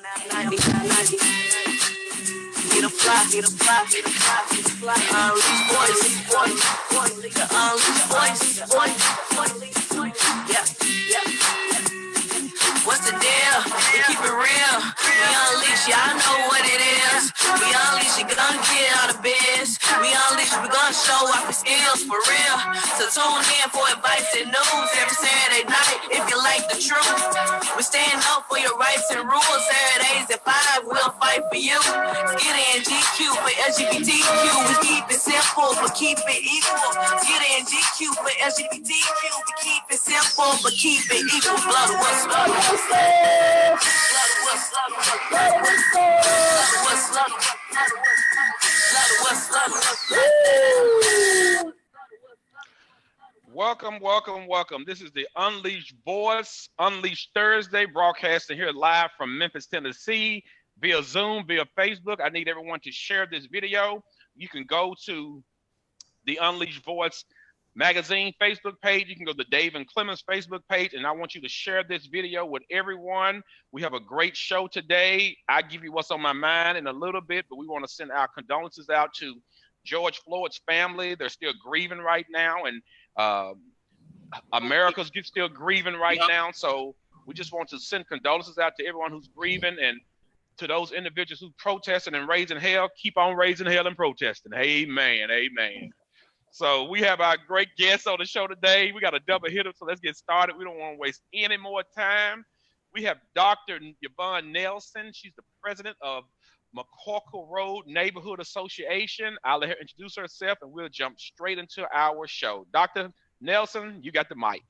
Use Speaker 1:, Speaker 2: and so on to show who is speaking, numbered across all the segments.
Speaker 1: Get a fly, get a fly, get a fly, get a fly. Unleash voice, the unleash voice. Yeah, yeah. What's the deal? We keep it real. We unleash, y'all know what it is. We unleash, you gonna get out of biz. We unleash, we gonna show off the skills for real. So tune in for advice and news every Saturday night if you like the truth. We stand up for your rights and rules. Saturdays at 5, we'll fight for you. Skinny and GQ for LGBTQ. We keep it simple, but keep it equal. Skinny and GQ for LGBTQ. We keep it simple, but keep it equal. Blood what's love.
Speaker 2: Welcome. This is the Unleashed Voice, Unleashed Thursday, broadcasting here live from Memphis, Tennessee, via Zoom, via Facebook. I need everyone to share this video. You can go to the Unleashed Voice magazine Facebook page. You can go to the Davin Clemons Facebook page, and I want you to share this video with everyone. We have a great show today. I give you what's on my mind in a little bit, but we want to send our condolences out to George Floyd's family. They're still grieving right now, and America's still grieving right now. So we just want to send condolences out to everyone who's grieving, and to those individuals who protested and raising hell. Keep on raising hell and protesting. Amen. Amen. So we have our great guests on the show today. We got a double hitter, so let's get started. We don't want to waste any more time. We have Dr. Yvonne Nelson. She's the president of McCorkle Road Neighborhood Association. I'll let her introduce herself, and we'll jump straight into our show. Dr. Nelson, you got the mic.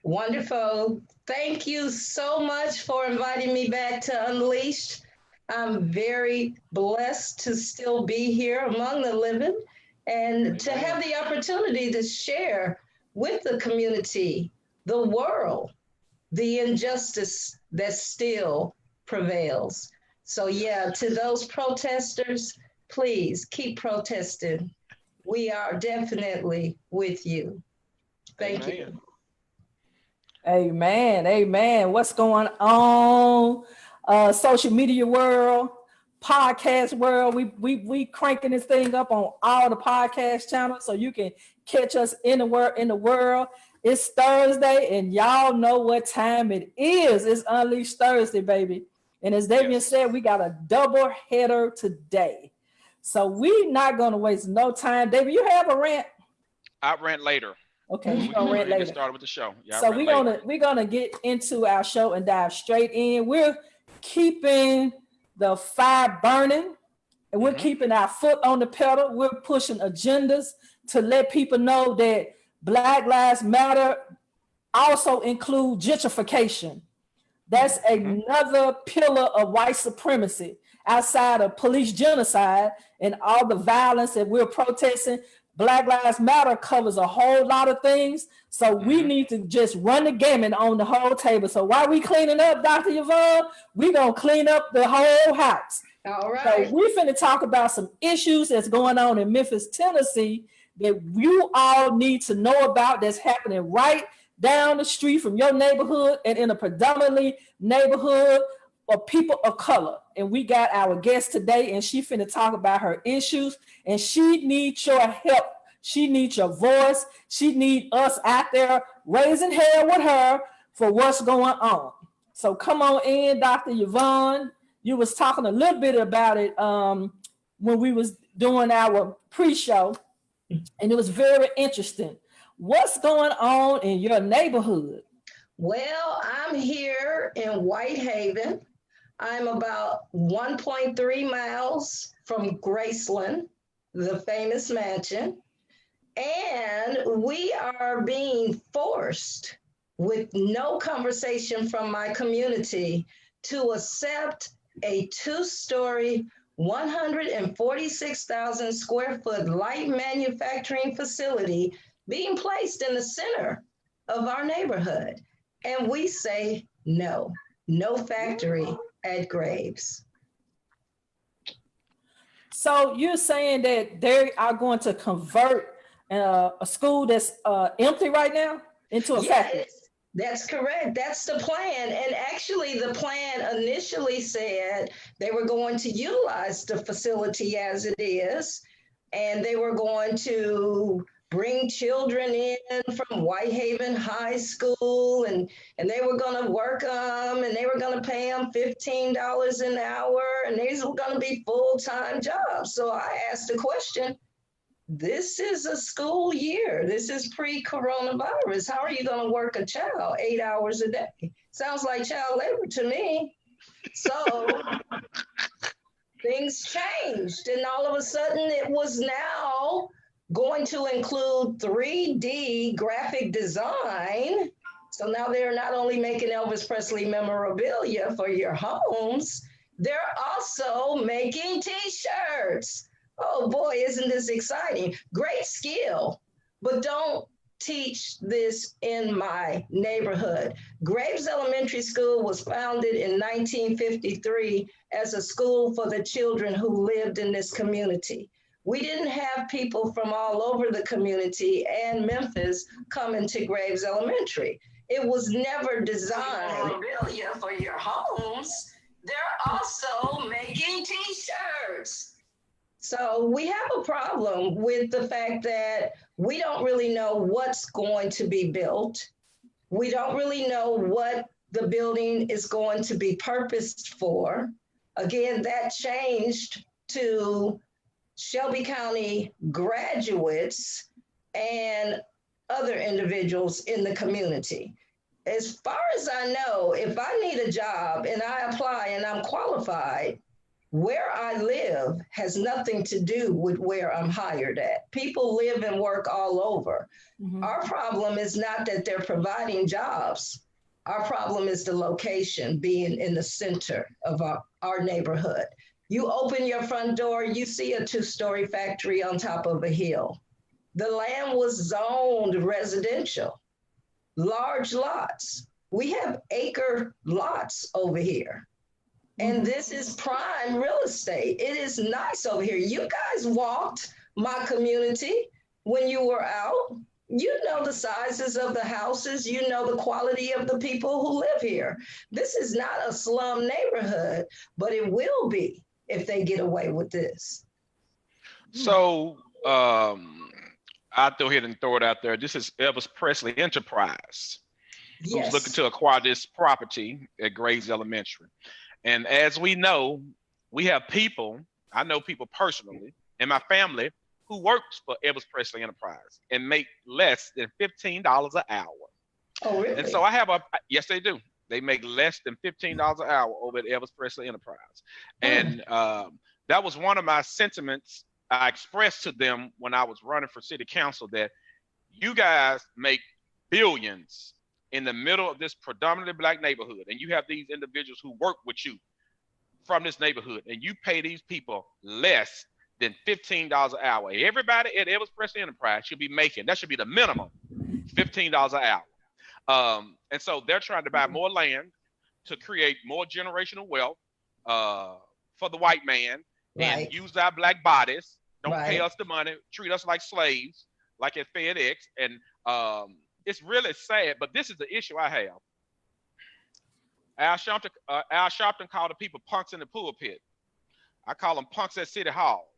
Speaker 3: Wonderful. Thank you so much for inviting me back to Unleashed. I'm very blessed to still be here among the living, and to have the opportunity to share with the community, the world, the injustice that still prevails. So yeah, to those protesters, please keep protesting. We are definitely with you. Thank you.
Speaker 4: Amen. What's going on? Social media world, podcast world, we cranking this thing up on all the podcast channels, so you can catch us in the world. It's Thursday, and y'all know what time it is. It's Unleashed Thursday, baby. And as Davin said, we got a double header today, so we not gonna waste no time. David, you have a rant?
Speaker 2: I rant later.
Speaker 4: Okay,
Speaker 2: we're gonna get started with the show. Yeah,
Speaker 4: so we're gonna get into our show and dive straight in. We're keeping the fire burning, and we're keeping our foot on the pedal. We're pushing agendas to let people know that Black Lives Matter also include gentrification. That's another pillar of white supremacy outside of police genocide and all the violence that we're protesting. Black Lives Matter covers a whole lot of things. So we need to just run the gamut on the whole table. So while we cleaning up, Dr. Yvonne, we gonna clean up the whole house.
Speaker 3: All right.
Speaker 4: So we finna talk about some issues that's going on in Memphis, Tennessee that you all need to know about, that's happening right down the street from your neighborhood and in a predominantly neighborhood of people of color. And we got our guest today, and she finna talk about her issues, and she needs your help. She needs your voice. She needs us out there raising hell with her for what's going on. So come on in, Dr. Yvonne. You was talking a little bit about it when we was doing our pre-show, and it was very interesting. What's going on in your neighborhood?
Speaker 3: Well, I'm here in Whitehaven. I'm about 1.3 miles from Graceland, the famous mansion. And we are being forced, with no conversation from my community, to accept a 2-story, 146,000 square foot light manufacturing facility being placed in the center of our neighborhood. And we say no factory at Graves.
Speaker 4: So you're saying that they are going to convert a school that's empty right now into a factory?
Speaker 3: That's correct. That's the plan. And actually, the plan initially said they were going to utilize the facility as it is, and they were going to bring children in from Whitehaven High School, and they were going to work them, and they were going to pay them $15 an hour, and these were going to be full-time jobs. So I asked the question, this is a school year. This is pre-coronavirus. How are you going to work a child 8 hours a day? Sounds like child labor to me. So things changed, and all of a sudden it was now going to include 3D graphic design. So now they're not only making Elvis Presley memorabilia for your homes, they're also making t-shirts. Oh boy, isn't this exciting? Great skill, but don't teach this in my neighborhood. Graves Elementary School was founded in 1953 as a school for the children who lived in this community. We didn't have people from all over the community and Memphis coming to Graves Elementary. It was never designed for your homes. They're also making t-shirts. So we have a problem with the fact that we don't really know what's going to be built. We don't really know what the building is going to be purposed for. Again, that changed to Shelby County graduates and other individuals in the community. As far as I know, if I need a job and I apply and I'm qualified, where I live has nothing to do with where I'm hired at. People live and work all over. Mm-hmm. Our problem is not that they're providing jobs. Our problem is the location being in the center of our neighborhood. You open your front door, you see a 2-story factory on top of a hill. The land was zoned residential, large lots. We have acre lots over here. And this is prime real estate. It is nice over here. You guys walked my community when you were out. You know the sizes of the houses. You know the quality of the people who live here. This is not a slum neighborhood, but it will be if they get away with this.
Speaker 2: So I'll go ahead and throw it out there. This is Elvis Presley Enterprise, who's looking to acquire this property at Graves Elementary. And as we know, we have people, I know people personally in my family who works for Elvis Presley Enterprise and make less than $15 an hour.
Speaker 3: Oh, really?
Speaker 2: And so yes, they do. They make less than $15 an hour over at Elvis Presley Enterprise. And that was one of my sentiments I expressed to them when I was running for city council, that you guys make billions in the middle of this predominantly Black neighborhood, and you have these individuals who work with you from this neighborhood, and you pay these people less than $15 an hour. Everybody at Elvis Presley Enterprise should be making, that should be the minimum, $15 an hour. And so they're trying to buy more land to create more generational wealth for the white man, and use our Black bodies, don't pay us the money, treat us like slaves, like at FedEx. And it's really sad, but this is the issue I have. Al Sharpton called the people punks in the pulpit. I call them punks at City Hall.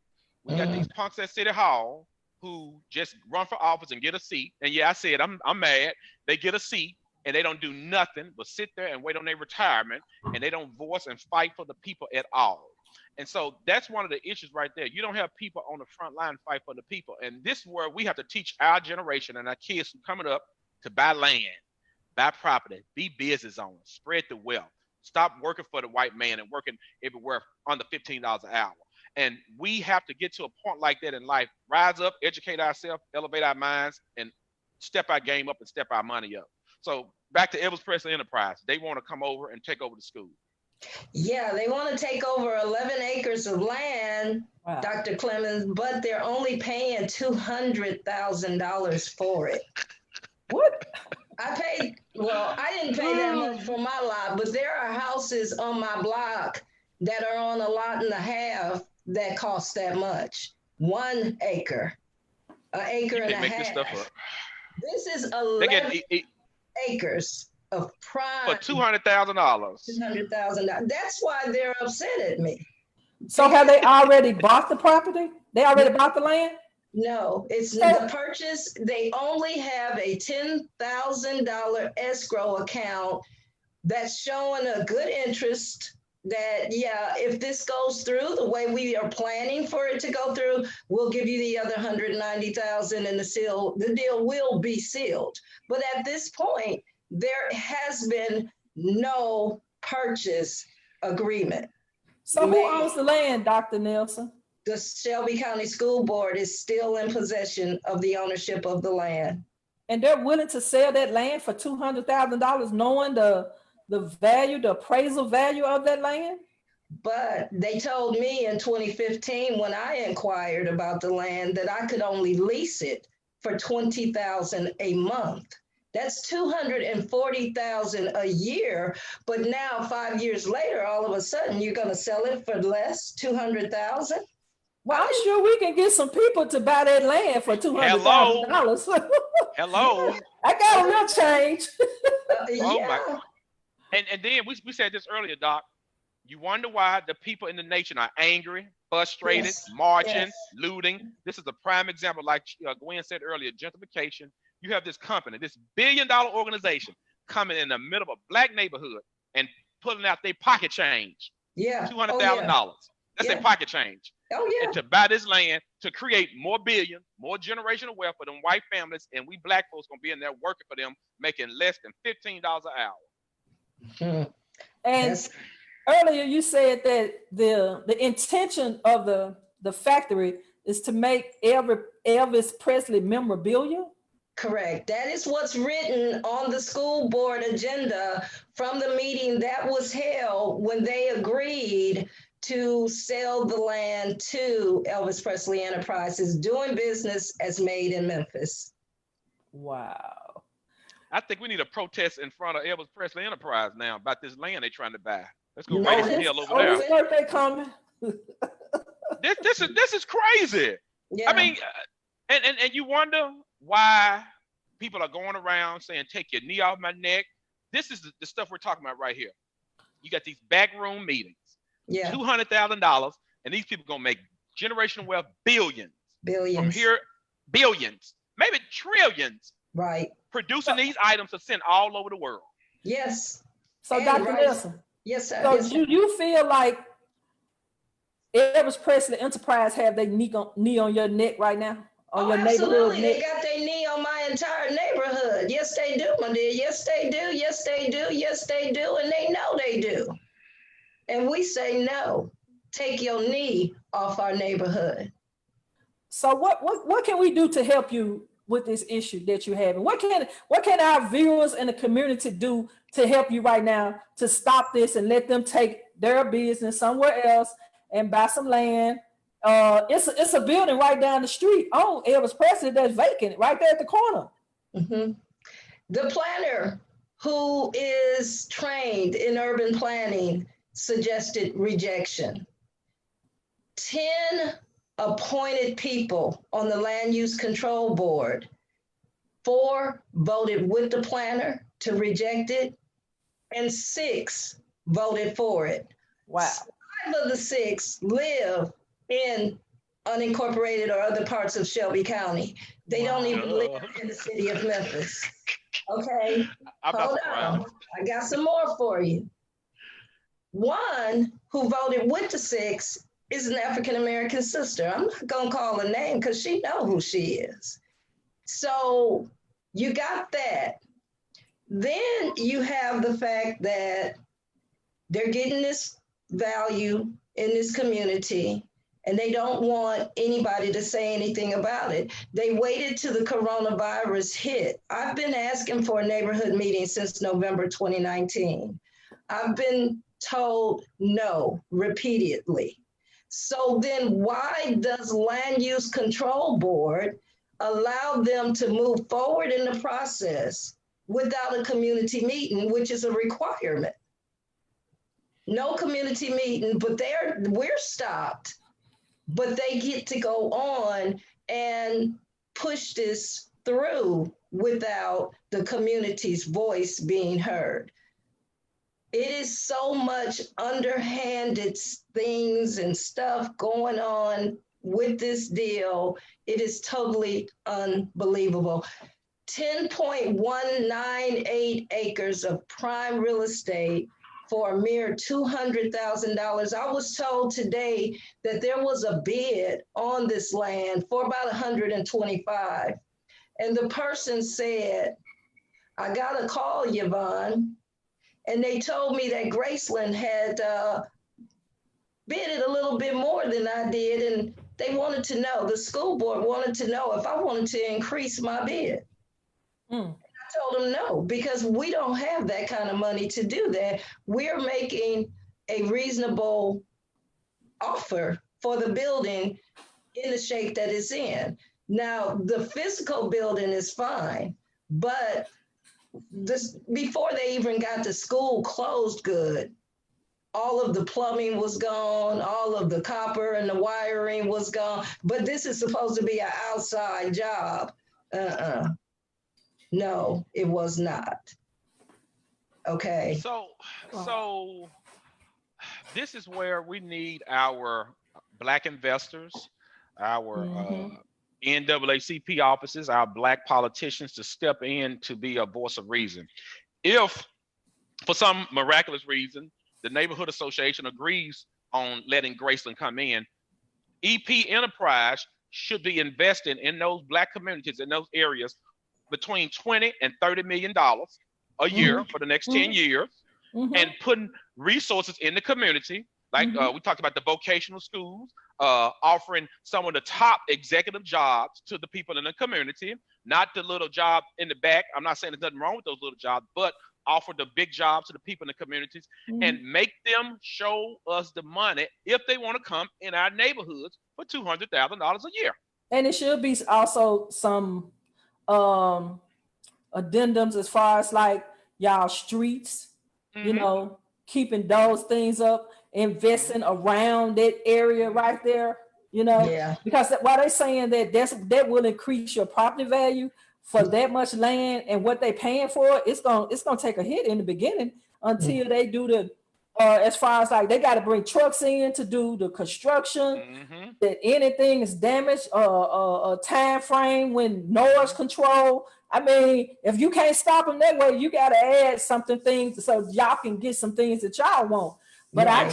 Speaker 2: We got these punks at City Hall who just run for office and get a seat. And yeah, I said, I'm mad. They get a seat and they don't do nothing but sit there and wait on their retirement, and they don't voice and fight for the people at all. And so that's one of the issues right there. You don't have people on the front line fight for the people. And this is where we have to teach our generation and our kids who coming up to buy land, buy property, be business owners, spread the wealth, stop working for the white man and working everywhere under $15 an hour. And we have to get to a point like that in life, rise up, educate ourselves, elevate our minds, and step our game up and step our money up. So back to Elvis Presley Enterprise. They want to come over and take over the school.
Speaker 3: Yeah, they want to take over 11 acres of land, wow, Dr. Clemons, but they're only paying $200,000 for it.
Speaker 4: What?
Speaker 3: I didn't pay that much for my lot, but there are houses on my block that are on a lot and a half that cost that much. 1 acre, an acre and a half.
Speaker 2: Make this stuff up.
Speaker 3: This is 11. acres of prime.
Speaker 2: For $200,000.
Speaker 3: $200,000. That's why they're upset at me.
Speaker 4: So have they already bought the property? They already bought the land?
Speaker 3: No, it's the purchase. They only have a $10,000 escrow account that's showing a good interest that, yeah, if this goes through the way we are planning for it to go through, we'll give you the other $190,000 and the deal will be sealed. But at this point, there has been no purchase agreement.
Speaker 4: So who owns the land, Dr. Nelson?
Speaker 3: The Shelby County School Board is still in possession of the ownership of the land.
Speaker 4: And they're willing to sell that land for $200,000, knowing the value, the appraisal value of that land?
Speaker 3: But they told me in 2015, when I inquired about the land, that I could only lease it for $20,000 a month. That's $240,000 a year. But now 5 years later, all of a sudden, you're going to sell it for less, $200,000?
Speaker 4: Well, I'm sure we can get some people to buy that land for $200,000.
Speaker 2: Hello.
Speaker 4: I got a little change.
Speaker 2: Oh
Speaker 3: Yeah.
Speaker 2: my. And then we said this earlier, Doc. You wonder why the people in the nation are angry, frustrated,
Speaker 3: Yes.
Speaker 2: marching,
Speaker 3: Yes.
Speaker 2: looting. This is a prime example, like Gwen said earlier, gentrification. You have this company, this billion-dollar organization coming in the middle of a black neighborhood and pulling out their pocket change.
Speaker 3: Yeah.
Speaker 2: $200,000. That's
Speaker 3: Yeah.
Speaker 2: their pocket change.
Speaker 3: Oh, yeah.
Speaker 2: And to buy this land to create more billions, more generational wealth for them white families, and we black folks gonna be in there working for them, making less than $15 an hour.
Speaker 3: Mhm.
Speaker 4: And
Speaker 3: Yes.
Speaker 4: earlier you said that the intention of the factory is to make Elvis Presley memorabilia.
Speaker 3: Correct. That is what's written on the school board agenda from the meeting that was held when they agreed to sell the land to Elvis Presley Enterprises, doing business as Made in Memphis.
Speaker 4: Wow.
Speaker 2: I think we need a protest in front of Elvis Presley Enterprise now about this land they're trying to buy. Let's go raise some hell over there.
Speaker 4: His birthday coming.
Speaker 2: This is crazy.
Speaker 3: Yeah.
Speaker 2: I mean, and you wonder why people are going around saying, take your knee off my neck. This is the stuff we're talking about right here. You got these backroom meetings,
Speaker 3: yeah.
Speaker 2: $200,000, and these people gonna make generational wealth billions.
Speaker 3: Billions.
Speaker 2: From here, billions, maybe trillions,
Speaker 3: Right.
Speaker 2: producing these items to send all over the world.
Speaker 3: Yes.
Speaker 4: So
Speaker 3: And
Speaker 4: Dr.
Speaker 3: right.
Speaker 4: Nelson,
Speaker 3: Yes, sir.
Speaker 4: so
Speaker 3: Yes, sir.
Speaker 4: you feel like Elvis Presley Enterprise have their knee on your neck right now? On your neighborhood
Speaker 3: Absolutely.
Speaker 4: neck?
Speaker 3: They got their knee on my entire neighborhood. Yes, they do, my dear. Yes, they do. Yes, they do. Yes, they do. And they know they do. And we say, no, take your knee off our neighborhood.
Speaker 4: So what can we do to help you with this issue that you have? And what can our viewers and the community do to help you right now to stop this and let them take their business somewhere else and buy some land? It's a building right down the street on Elvis Presley that's vacant right there at the corner.
Speaker 3: Mm-hmm. The planner who is trained in urban planning suggested rejection. 10 appointed people on the land use control board, 4 voted with the planner to reject it, and 6 voted for it.
Speaker 4: Wow.
Speaker 3: 5 of the 6 live in unincorporated or other parts of Shelby County. They don't even live in the city of Memphis. Okay, hold on. I got some more for you. 1 who voted with the 6 is an African-American sister. I'm not gonna call her name because she knows who she is. So you got that. Then you have the fact that they're getting this value in this community and they don't want anybody to say anything about it. They waited till the coronavirus hit. I've been asking for a neighborhood meeting since November 2019. I've been told no repeatedly. So then why does Land Use Control Board allow them to move forward in the process without a community meeting, which is a requirement? No community meeting, but we're stopped, but they get to go on and push this through without the community's voice being heard. It is so much underhanded things and stuff going on with this deal. It is totally unbelievable. 10.198 acres of prime real estate for a mere $200,000. I was told today that there was a bid on this land for about 125. And the person said, I got a call, Yvonne, and they told me that Graceland had bidded a little bit more than I did. And they wanted to know, the school board wanted to know if I wanted to increase my bid. I told them no, because we don't have that kind of money to do that. We're making a reasonable offer for the building in the shape that it's in. Now, the physical building is fine, but this, before they even got the school closed good, all of the plumbing was gone, all of the copper and the wiring was gone, but this is supposed to be an outside job. No, it was not. Okay.
Speaker 2: So this is where we need our Black investors, our NAACP offices, our Black politicians to step in to be a voice of reason. If, for some miraculous reason, the neighborhood association agrees on letting Graceland come in, EP Enterprise should be investing in those Black communities in those areas between $20 and $30 million a year for the next 10 years, and putting resources in the community. Like we talked about the vocational schools, offering some of the top executive jobs to the people in the community, not the little job in the back. I'm not saying there's nothing wrong with those little jobs, but offer the big jobs to the people in the communities and make them show us the money if they want to come in our neighborhoods for $200,000 a year.
Speaker 4: And it should be also some addendums as far as like y'all streets, you know, keeping those things up, investing around that area right there, you know, because while they're saying that that will increase your property value for that much land, and what they paying for, it's gonna take a hit in the beginning until they do the as far as like they got to bring trucks in to do the construction, that anything is damaged, a time frame when noise control. I mean, if you can't stop them that way, you got to add things so y'all can get some things that y'all want. But I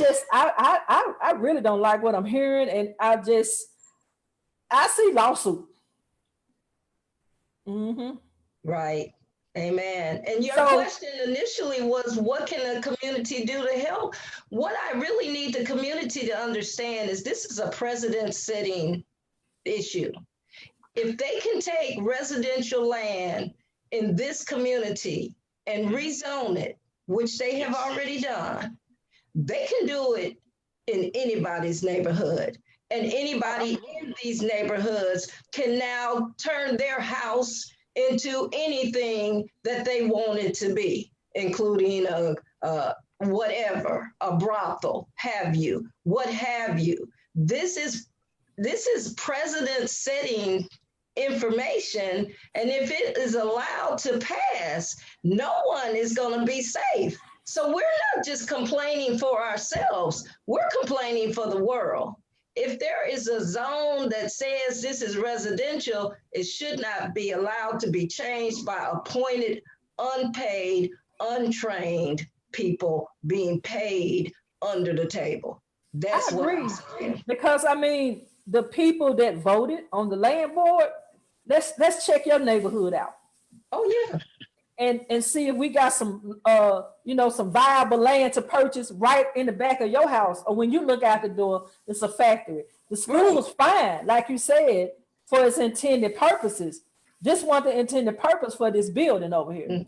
Speaker 4: really don't like what I'm hearing, and I see lawsuit.
Speaker 3: Right. Amen. And your question initially was, what can the community do to help? What I really need the community to understand is this is a precedent-setting issue. If they can take residential land in this community and rezone it, which they have already done, they can do it in anybody's neighborhood. And anybody in these neighborhoods can now turn their house into anything that they want it to be, including whatever, a brothel, what have you. This is precedent-setting information, and if it is allowed to pass, no one is going to be safe. So we're not just complaining for ourselves, we're complaining for the world. If there is a zone that says this is residential, it should not be allowed to be changed by appointed, unpaid, untrained people being paid under the table. That's what I'm saying.
Speaker 4: Because I mean, the people that voted on the land board, let's check your neighborhood out.
Speaker 3: Oh yeah.
Speaker 4: And see if we got some some viable land to purchase right in the back of your house, or when you look out the door, it's a factory. The school was fine, like you said, for its intended purposes. This wasn't the intended purpose for this building over here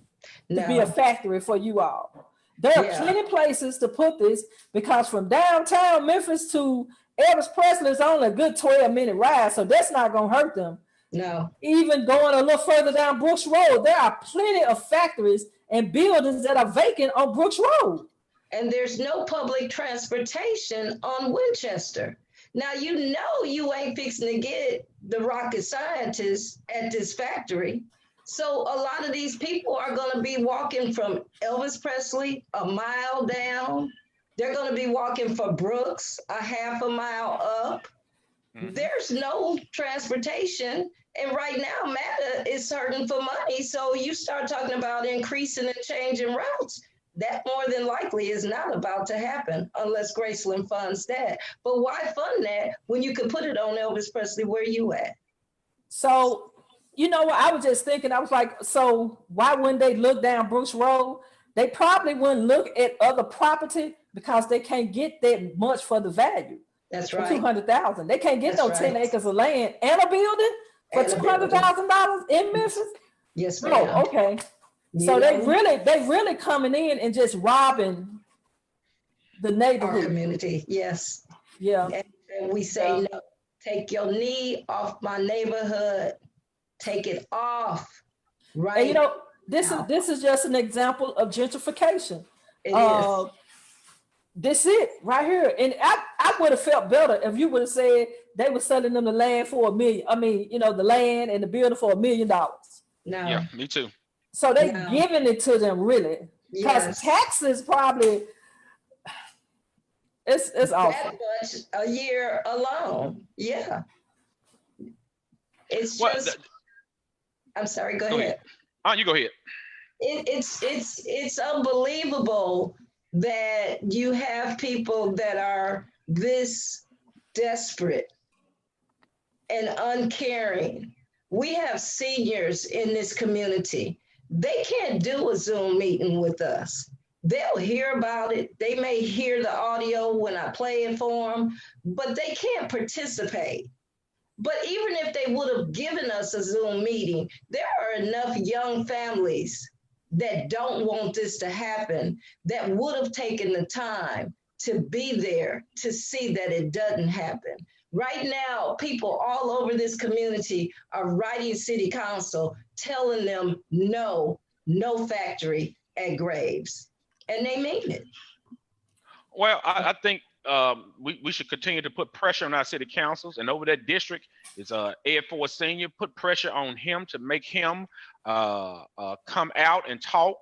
Speaker 4: to be a factory for you all. There are plenty places to put this, because from downtown Memphis to Elvis Presley is only a good 12-minute ride, so that's not gonna hurt them.
Speaker 3: No.
Speaker 4: Even going a little further down Brooks Road, there are plenty of factories and buildings that are vacant on Brooks Road.
Speaker 3: And there's no public transportation on Winchester. Now, you know you ain't fixing to get the rocket scientists at this factory. So a lot of these people are going to be walking from Elvis Presley a mile down. They're going to be walking for Brooks a half a mile up. There's no transportation. And right now, MATA is hurting for money. So you start talking about increasing and changing routes. That more than likely is not about to happen unless Graceland funds that. But why fund that when you could put it on Elvis Presley? Where you at?
Speaker 4: So, you know what? I was just thinking, I was like, so why wouldn't they look down Brooks Road? They probably wouldn't look at other property because they can't get that much for the value.
Speaker 3: That's right.
Speaker 4: 200,000. They can't get
Speaker 3: That's
Speaker 4: no 10
Speaker 3: right.
Speaker 4: acres of land and a building for $200,000 in Memphis.
Speaker 3: Yes, ma'am.
Speaker 4: Oh, okay. So they really coming in and just robbing the neighborhood.
Speaker 3: Our community, yes.
Speaker 4: Yeah.
Speaker 3: And we say, no, take your knee off my neighborhood. Take it off. Right.
Speaker 4: And you know, this is just an example of gentrification.
Speaker 3: It is.
Speaker 4: This it right here. And I would have felt better if you would have said they were selling them the land for $1 million. I mean, you know, the land and the building for $1 million.
Speaker 3: No.
Speaker 2: Yeah, me too.
Speaker 4: So they giving it to them really. Because taxes probably it's awful.
Speaker 3: That much a year alone. Yeah. It's just I'm sorry, go ahead.
Speaker 2: You go ahead.
Speaker 3: It's unbelievable that you have people that are this desperate and uncaring. We have seniors in this community. They can't do a Zoom meeting with us. They'll hear about it. They may hear the audio when I play it for them, but they can't participate. But even if they would have given us a Zoom meeting, there are enough young families that don't want this to happen that would have taken the time to be there to see that it doesn't happen. Right now, people all over this community are writing city council telling them no factory at Graves. And they mean it.
Speaker 2: Well, I think we should continue to put pressure on our city councils, and over that district is Ed Ford Sr. Put pressure on him to make him come out and talk.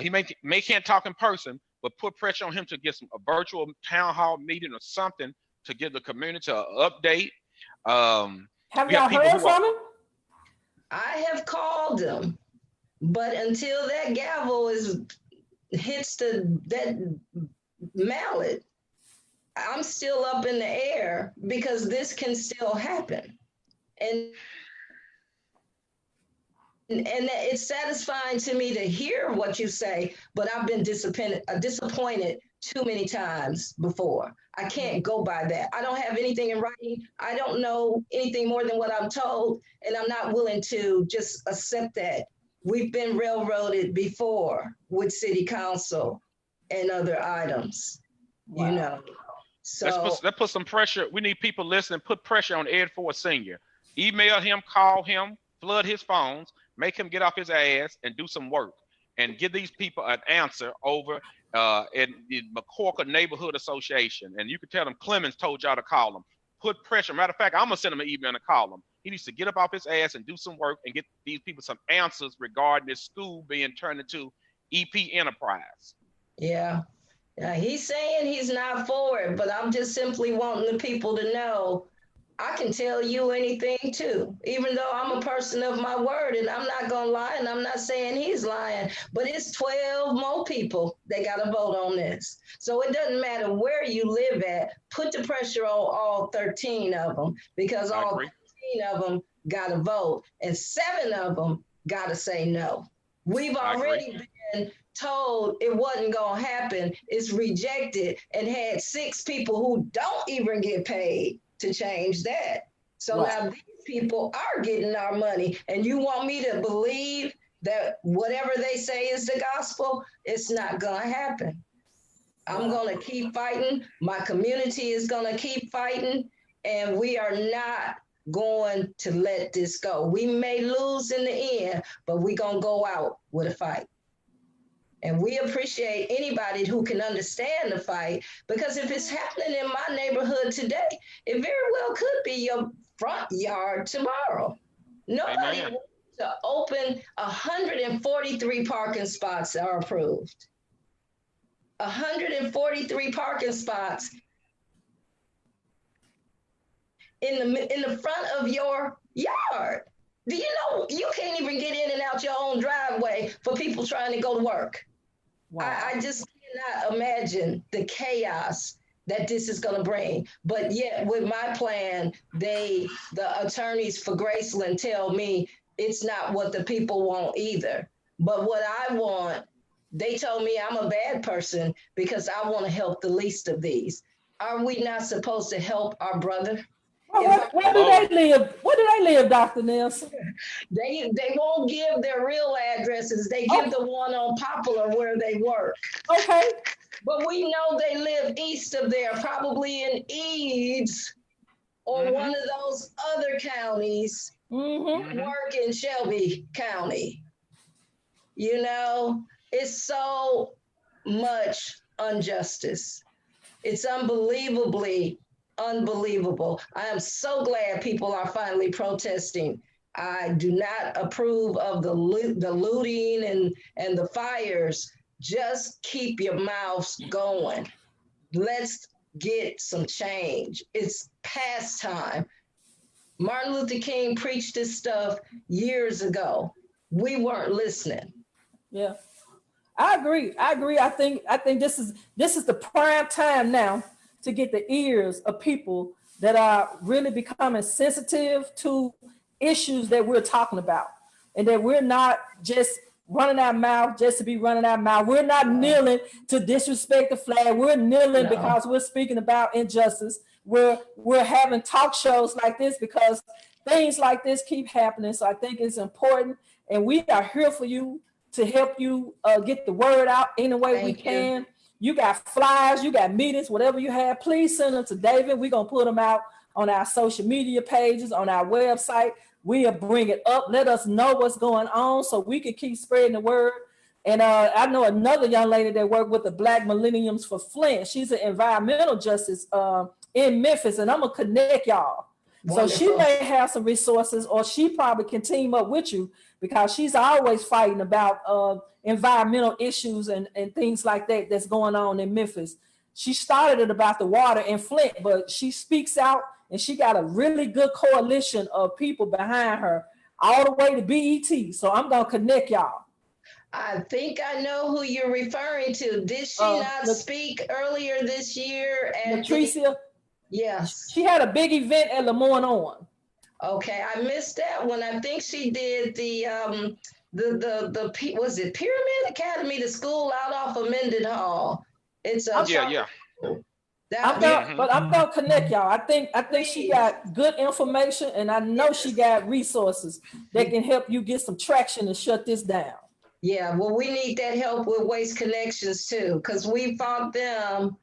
Speaker 2: He may can't talk in person, but put pressure on him to get a virtual town hall meeting or something to give the community an update.
Speaker 4: Have y'all heard from him?
Speaker 3: I have called him, but until that gavel hits that mallet, I'm still up in the air because this can still happen. And it's satisfying to me to hear what you say, but I've been disappointed too many times before. I can't go by that. I don't have anything in writing. I don't know anything more than what I'm told, and I'm not willing to just accept that. We've been railroaded before with city council and other items, you know. So
Speaker 2: let's put some pressure. We need people listening. Put pressure on Ed Ford Sr. Email him, call him, flood his phones, make him get off his ass and do some work, and give these people an answer over in the McCorker Neighborhood Association. And you can tell them Clemons told y'all to call him. Put pressure. Matter of fact, I'm gonna send him an email and call him. He needs to get up off his ass and do some work and get these people some answers regarding this school being turned into EP Enterprise.
Speaker 3: Yeah. He's saying he's not for it, but I'm just simply wanting the people to know I can tell you anything too, even though I'm a person of my word and I'm not going to lie, and I'm not saying he's lying, but it's 12 more people that got to vote on this. So it doesn't matter where you live at, put the pressure on all 13 of them, because all 13 of them got to vote and 7 of them got to say no. We've already been told it wasn't going to happen. It's rejected, and had 6 people who don't even get paid to change that. So now these people are getting our money, and you want me to believe that whatever they say is the gospel? It's not gonna happen. I'm gonna keep fighting. My community is gonna keep fighting, and we are not going to let this go. We may lose in the end, but we're gonna go out with a fight. And we appreciate anybody who can understand the fight, because if it's happening in my neighborhood today, it very well could be your front yard tomorrow. Nobody wants to open 143 parking spots are approved. 143 parking spots in the front of your yard. Do you know you can't even get in and out your own driveway for people trying to go to work? Wow. I just cannot imagine the chaos that this is going to bring. But yet with my plan, the attorneys for Graceland tell me it's not what the people want either. But what I want, they told me I'm a bad person because I want to help the least of these. Are we not supposed to help our brother?
Speaker 4: Well, where do they live? Where do they live, Dr. Nelson?
Speaker 3: They won't give their real addresses. They give the one on Poplar where they work.
Speaker 4: Okay.
Speaker 3: But we know they live east of there, probably in Eads or one of those other counties, work in Shelby County. You know, it's so much injustice. It's unbelievably unbelievable. I am so glad people are finally protesting. I do not approve of the looting and the fires. Just keep your mouths going. Let's get some change. It's past time. Martin Luther King preached this stuff years ago. We weren't listening.
Speaker 4: Yeah, I agree. I think this is the prime time now to get the ears of people that are really becoming sensitive to issues that we're talking about, and that we're not just running our mouth just to be running our mouth. We're not kneeling to disrespect the flag. We're kneeling because we're speaking about injustice. We're having talk shows like this because things like this keep happening. So I think it's important, and we are here for you to help you get the word out any way we can. You got flyers, you got meetings, whatever you have, please send them to David. We're going to put them out on our social media pages, on our website. We'll bring it up. Let us know what's going on so we can keep spreading the word. And I know another young lady that worked with the Black Millenniums for Flint. She's an environmental justice in Memphis, and I'm going to connect y'all. Wonderful. So she may have some resources, or she probably can team up with you because she's always fighting about environmental issues and things like that that's going on in Memphis. She started it about the water in Flint, but she speaks out, and she got a really good coalition of people behind her all the way to BET. So I'm going to connect y'all.
Speaker 3: I think I know who you're referring to. Did she not speak earlier this year?
Speaker 4: Latricia?
Speaker 3: Yes.
Speaker 4: She had a big event at Lemoyne On.
Speaker 3: Okay, I missed that one. I think she did the was it Pyramid Academy, the school out off of Mendenhall. It's a
Speaker 4: But I'm gonna connect y'all. I think she got good information, and I know she got resources that can help you get some traction to shut this down.
Speaker 3: Yeah, well, we need that help with Waste Connections too, because we fought them,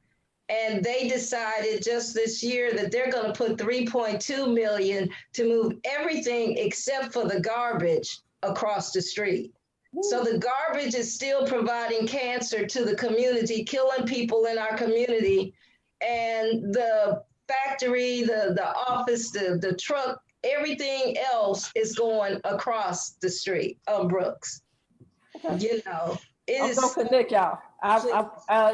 Speaker 3: and they decided just this year that they're going to put $3.2 million to move everything except for the garbage across the street. So the garbage is still providing cancer to the community, killing people in our community. And the factory, the office, the truck, everything else is going across the street on Brooks. You know,
Speaker 4: I'm gonna connect y'all.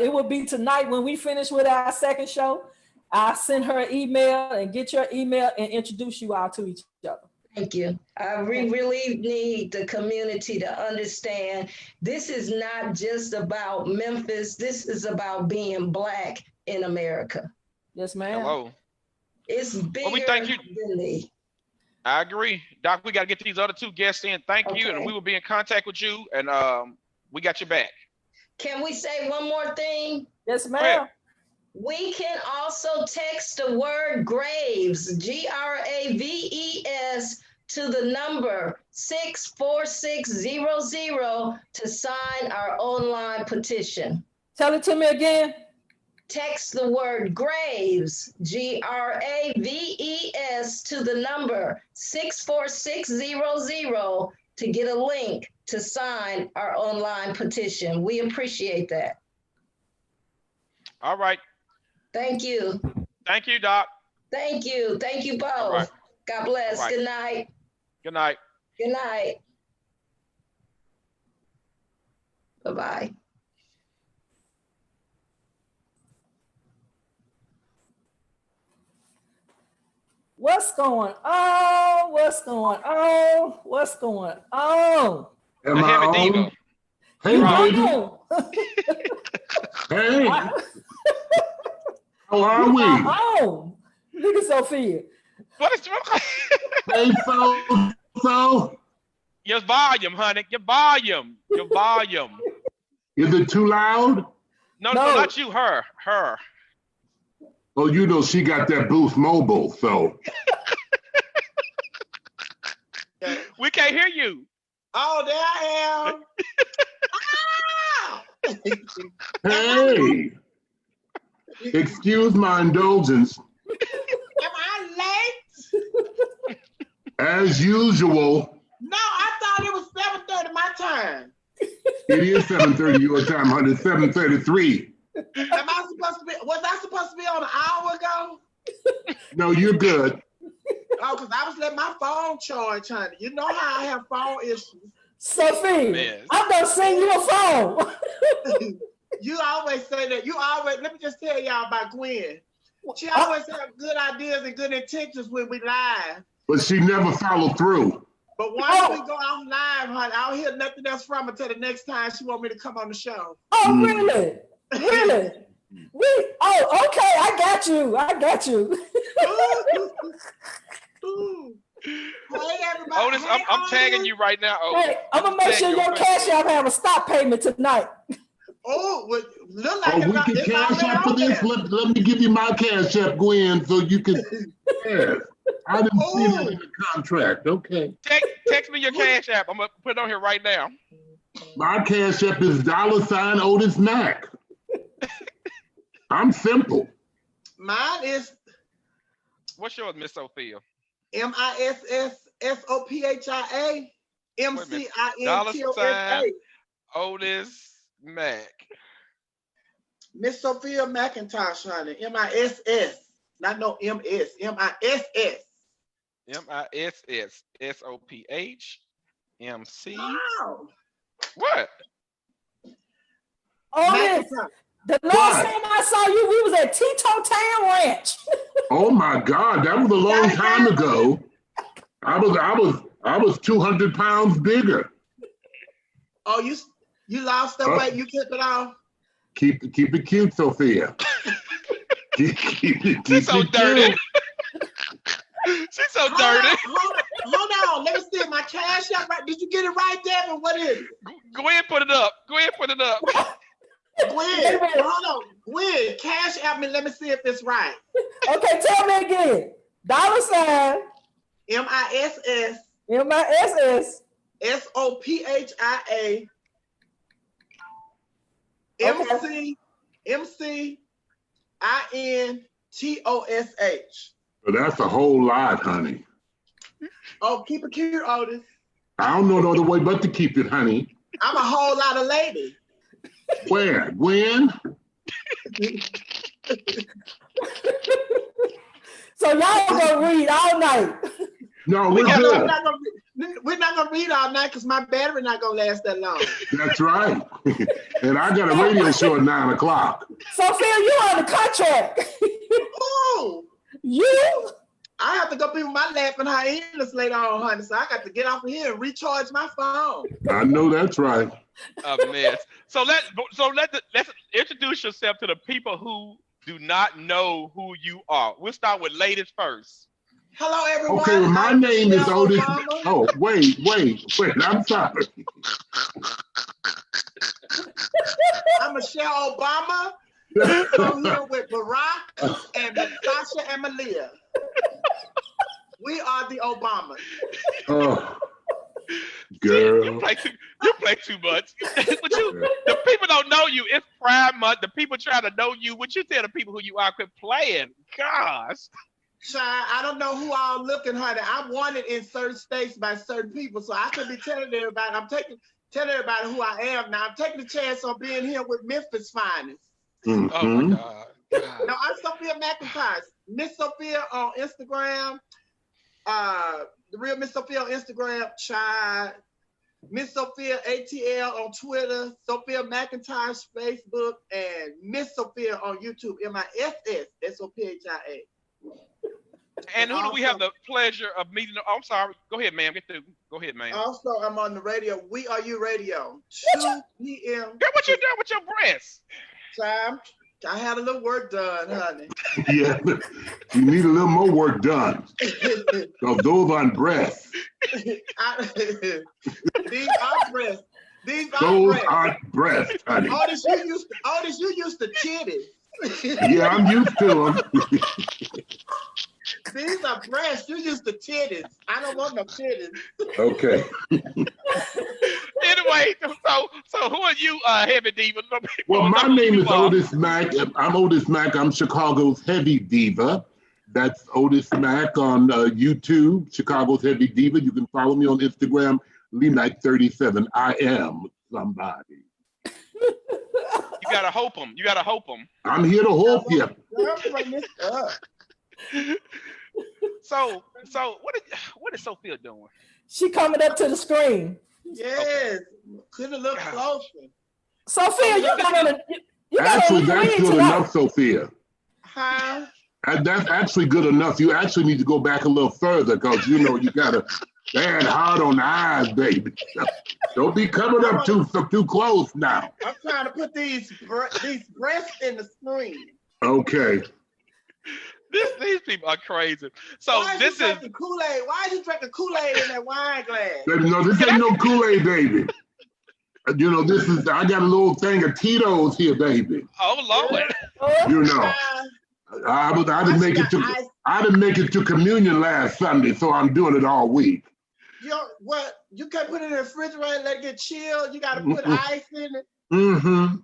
Speaker 4: It will be tonight when we finish with our second show. I'll send her an email and get your email and introduce you all to each other.
Speaker 3: Thank you. We really need the community to understand this is not just about Memphis. This is about being Black in America.
Speaker 4: Yes, ma'am.
Speaker 2: Hello.
Speaker 3: It's bigger
Speaker 2: well, we thank you.
Speaker 3: than me.
Speaker 2: I agree. Doc, we got to get these other two guests in. Thank you. And we will be in contact with you. And we got your back. Can
Speaker 3: we say one more thing?
Speaker 4: Yes, ma'am.
Speaker 3: We can also text the word Graves, GRAVES, to the number 64600 to sign our online petition.
Speaker 4: Tell it to me again.
Speaker 3: Text the word Graves, GRAVES, to the number 64600 to get a link to sign our online petition. We appreciate that.
Speaker 2: All right.
Speaker 3: Thank you.
Speaker 2: Thank you, Doc.
Speaker 3: Thank you. Thank you both. Right. God bless. Right. Good night.
Speaker 2: Good night.
Speaker 3: Good night. Bye-bye.
Speaker 4: What's going on? What's going on? What's going on?
Speaker 5: Am
Speaker 2: The
Speaker 5: I
Speaker 2: heavy
Speaker 5: on?
Speaker 2: diva.
Speaker 5: Hey,
Speaker 4: You
Speaker 2: Right.
Speaker 5: baby.
Speaker 4: on?
Speaker 5: Hey, how are we?
Speaker 4: On. Look at Sophia.
Speaker 2: What is
Speaker 5: Hey, so,
Speaker 2: your volume, honey? Your volume. Your volume.
Speaker 5: is it too loud?
Speaker 2: No,
Speaker 4: No.
Speaker 2: not you. Her. Her.
Speaker 5: Oh, you know she got that Boost Mobile, so.
Speaker 2: We can't hear you.
Speaker 6: Oh, there I am.
Speaker 5: Hey, excuse my indulgence.
Speaker 6: Am I late?
Speaker 5: As usual,
Speaker 6: No, I thought it was 7:30 my time.
Speaker 5: it is 7:30 your time, honey. 7:33.
Speaker 6: Am I supposed to be? Was I supposed to be on an hour ago?
Speaker 5: No, you're good.
Speaker 6: Oh, because I was letting my phone charge, honey. You know how I have phone issues.
Speaker 4: Sophia,
Speaker 2: Yes.
Speaker 4: I'm gonna sing you a phone.
Speaker 6: You always say that. You always. Let me just tell y'all about Gwen. She always have good ideas and good intentions when we live.
Speaker 5: But she never followed through.
Speaker 6: But once we go off live, honey, I don't hear nothing else from her till the next time she want me to come on the show.
Speaker 4: Oh, really? Really? Oh, okay. I got you. I got you.
Speaker 6: Ooh. Hey, everybody.
Speaker 2: Otis,
Speaker 6: Hey,
Speaker 2: I'm tagging
Speaker 6: Otis.
Speaker 2: you right now. Otis.
Speaker 4: Hey, I'm gonna make
Speaker 2: Tag
Speaker 4: sure your
Speaker 2: Facebook.
Speaker 4: cash app have a stop payment tonight.
Speaker 6: Oh, well, look like
Speaker 5: Oh, we can
Speaker 6: it's
Speaker 5: cash
Speaker 6: already
Speaker 5: app for
Speaker 6: on
Speaker 5: this?
Speaker 6: there.
Speaker 5: Let me give you my cash app, Gwen, so you can. Yes. I didn't see that in the contract. Okay.
Speaker 2: Text me your cash app. I'm gonna put it on here right now.
Speaker 5: My cash app is $ Otis Mack. I'm simple.
Speaker 6: Mine is
Speaker 2: What's yours, Miss Sophia?
Speaker 6: MISSSOPHIA MCINTOSA.
Speaker 2: Otis Mack.
Speaker 6: Miss Sophia Mcintosh, honey. MISS. Not no MS. MISS.
Speaker 2: MISSSOPHMC.
Speaker 6: Wow.
Speaker 2: What?
Speaker 4: Otis,
Speaker 6: Mcintosh.
Speaker 4: the last time I saw you, we was at Tito Town Ranch.
Speaker 5: Oh my God, that was a long time ago. I was 200 pounds bigger.
Speaker 6: Oh, you lost the weight. You kept it off.
Speaker 5: Keep it cute, Sophia. keep it
Speaker 2: She's so
Speaker 5: cute.
Speaker 2: dirty. She's so dirty.
Speaker 6: Hold on. Let me see my cash app right. Did you get it right, Davin? What is it?
Speaker 2: Go ahead, put it up. Go ahead, put it up.
Speaker 6: Gwen, hold on. Gwen, cash app me. Let me see if it's right.
Speaker 4: Okay, tell me again. $
Speaker 6: MISS
Speaker 4: MISS.
Speaker 6: SOPHIA MCINTOSH.
Speaker 5: But that's a whole lot, honey.
Speaker 6: Oh, keep it cute, Otis.
Speaker 5: I don't know no other way but to keep it, honey.
Speaker 6: I'm a whole lot of lady.
Speaker 5: Where, Gwen?
Speaker 4: So y'all gonna read all night.
Speaker 5: No, we're
Speaker 6: We're
Speaker 5: good.
Speaker 6: not gonna read all night because my battery not gonna last that long.
Speaker 5: That's right. And I got a radio show at 9 o'clock.
Speaker 4: Sophia, you on the contract.
Speaker 6: Oh,
Speaker 4: You?
Speaker 6: I have to go be with my laughing hyenas later on, honey. So I got to get off of here and recharge my phone.
Speaker 5: I know that's right.
Speaker 2: A mess. So let's introduce yourself to the people who do not know who you are. We'll start with ladies first.
Speaker 6: Hello, everyone.
Speaker 5: Okay, well, my
Speaker 6: I'm
Speaker 5: name is
Speaker 6: Michelle
Speaker 5: Otis.
Speaker 6: Obama.
Speaker 5: Oh, wait. I'm sorry.
Speaker 6: I'm Michelle Obama. I'm here with Barack and Natasha and Malia. We are the Obamas.
Speaker 5: Oh,
Speaker 2: See,
Speaker 5: girl.
Speaker 2: you play too much. But the people don't know you. It's Pride Month. The people trying to know you. What you tell the people who you are? Quit playing. Gosh.
Speaker 6: Child, I don't know who all looking, honey. I'm wanted in certain states by certain people, so I could be telling everybody. Telling everybody who I am now. I'm taking a chance on being here with Memphis finest.
Speaker 5: Mhm.
Speaker 2: Oh my God.
Speaker 6: No, I'm Sophia Mcintosh. Miss Sophia on Instagram. The real Miss Sophia on Instagram. Child, Miss Sophia ATL on Twitter, Sophia Mcintosh Facebook, and Miss Sophia on YouTube. MISSSOPHIA.
Speaker 2: And who do we have the pleasure of meeting? Oh, I'm sorry. Go ahead, ma'am. Go ahead, ma'am.
Speaker 6: Also, I'm on the radio. We Are You Radio. 2 p.m.
Speaker 2: Girl, what you doing with your breasts?
Speaker 6: Time. I had a little work done, honey.
Speaker 5: Yeah, you need a little more work done. So those aren't breasts.
Speaker 6: These are breasts.
Speaker 5: Those aren't breasts, honey.
Speaker 6: Otis, you used to titties.
Speaker 5: Yeah, I'm used to them.
Speaker 6: These are breasts. You used to titties. I don't want no titties.
Speaker 5: Okay.
Speaker 2: Anyway, so who are you, Heavy Diva?
Speaker 5: Well, my name is Otis Mack. I'm Otis Mack. I'm Chicago's Heavy Diva. That's Otis Mack on YouTube, Chicago's Heavy Diva. You can follow me on Instagram, LeeMack37. I am somebody.
Speaker 2: You gotta hope them. You gotta hope them.
Speaker 5: I'm here to hope you.
Speaker 2: So what is Sophia doing?
Speaker 4: She coming up to the screen.
Speaker 6: Yes, couldn't look closer.
Speaker 4: Sophia, you got
Speaker 5: Actually, that's good enough, Sophia.
Speaker 6: Huh?
Speaker 5: That's actually good enough. You actually need to go back a little further because you got to stand hard on the eyes, baby. Don't be coming up too close now.
Speaker 6: I'm trying to put these breasts in the screen.
Speaker 5: Okay.
Speaker 2: These people are crazy. So
Speaker 6: Why
Speaker 2: this is
Speaker 6: Kool-Aid. Why are you drinking Kool-Aid in that wine glass?
Speaker 5: Baby, no, this ain't no Kool-Aid, baby. This is, I got a little thing of Tito's here, baby.
Speaker 2: oh Lord.
Speaker 5: I didn't make it to communion last Sunday, so I'm doing it all week.
Speaker 6: You can't put it in the refrigerator and let it get chilled. You gotta put ice in it.
Speaker 5: Mm-hmm.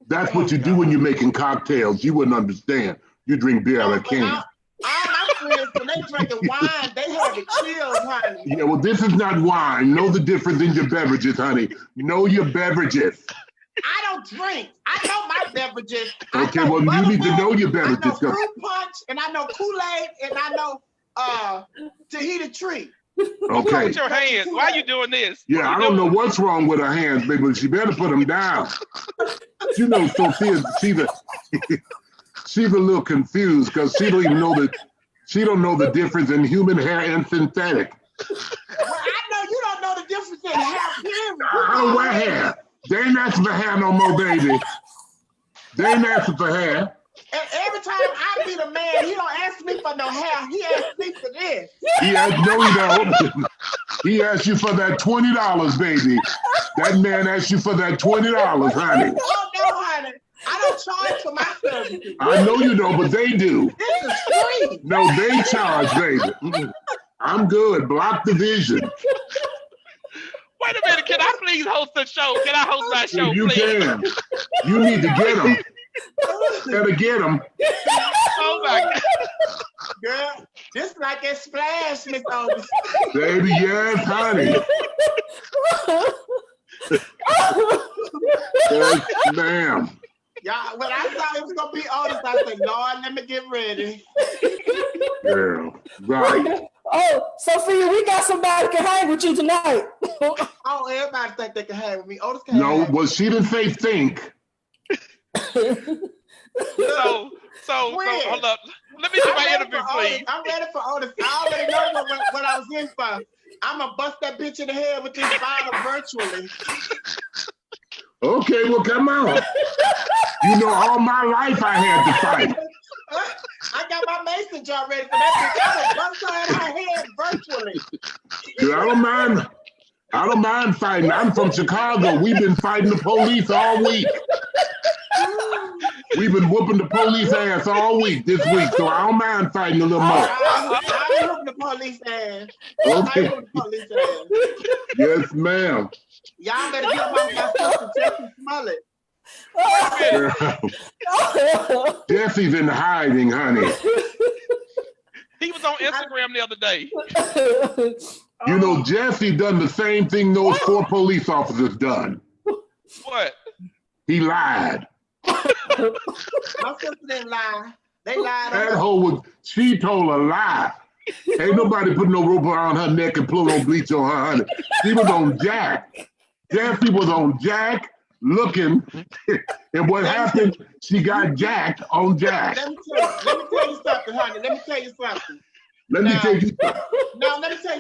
Speaker 5: That's what you do when you're making cocktails. You wouldn't understand. You drink beer out of a can.
Speaker 6: All my friends, when they drinking wine, they have it chilled, honey.
Speaker 5: Yeah, well, this is not wine. Know the difference in your beverages, honey. Know your beverages.
Speaker 6: I don't drink. I know my beverages.
Speaker 5: Okay, well, you need to know your beverages.
Speaker 6: I know fruit punch, and I know Kool-Aid, and I know Tahiti Tree.
Speaker 5: Okay.
Speaker 2: With your hands. Why are you doing this?
Speaker 5: Yeah, I don't know what's wrong with her hands, baby, but she better put them down. Sophia, she's a little confused because she don't even know the difference in human hair and synthetic.
Speaker 6: Well, I know you don't know the difference in hair.
Speaker 5: I don't wear hair. They ain't asking for hair no more, baby. They ain't asking for hair.
Speaker 6: And every time I meet a man, he don't ask me for no hair. He asks me for this.
Speaker 5: No, he don't. He asked you for that $20, baby. That man asked you for that $20, honey.
Speaker 6: Oh, no, honey. I don't charge for my services.
Speaker 5: I know you don't, but they do.
Speaker 6: This is free.
Speaker 5: No, they charge, baby. I'm good. Block the vision.
Speaker 2: Wait a minute. Can I please host the show? Can I host my show,
Speaker 5: You
Speaker 2: please?
Speaker 5: can. You need to get them. Better get them.
Speaker 2: Oh my God.
Speaker 6: Girl, this like that splash, Miss Otis.
Speaker 5: Baby, yes, honey. Yes, ma'am.
Speaker 6: Y'all, when I thought it was gonna be Otis, I said, Lord, let me get ready.
Speaker 5: Girl, right.
Speaker 4: Oh, Sophia, we got somebody can hang with you tonight.
Speaker 6: Oh, everybody think they can hang with me. Otis can't hang.
Speaker 5: Well, she didn't say think.
Speaker 2: So hold up. Let me do my interview, please.
Speaker 6: I'm ready for Otis. I already know what I was in for. I'm gonna bust that bitch in the head with this bottle virtually.
Speaker 5: Okay, well, come on. All my life I had to fight.
Speaker 6: I got my mason jar ready for that bitch. I'm gonna bust her in my head virtually.
Speaker 5: Dude, I don't mind fighting. I'm from Chicago. We've been fighting the police all week. We've been whooping the police ass all week this week, so I don't mind fighting a little more.
Speaker 6: I'm whooping the police ass.
Speaker 5: Okay.
Speaker 6: I'm whooping the police ass.
Speaker 5: Yes, ma'am.
Speaker 6: Y'all better get my sister Jesse Smollett.
Speaker 5: Jesse's in hiding, honey.
Speaker 2: He was on Instagram the other day.
Speaker 5: Jesse done the same thing those 4 police officers done.
Speaker 2: What?
Speaker 5: He lied.
Speaker 6: My sister didn't lie. They lied.
Speaker 5: That hoe she told a lie. Ain't nobody put no rope around her neck and pull no bleach on her, honey. She was on Jack. Jeffy was on Jack looking, and what happened, she got jacked on Jack.
Speaker 6: Let me tell you something, honey. Let me tell you something.
Speaker 5: Let me tell you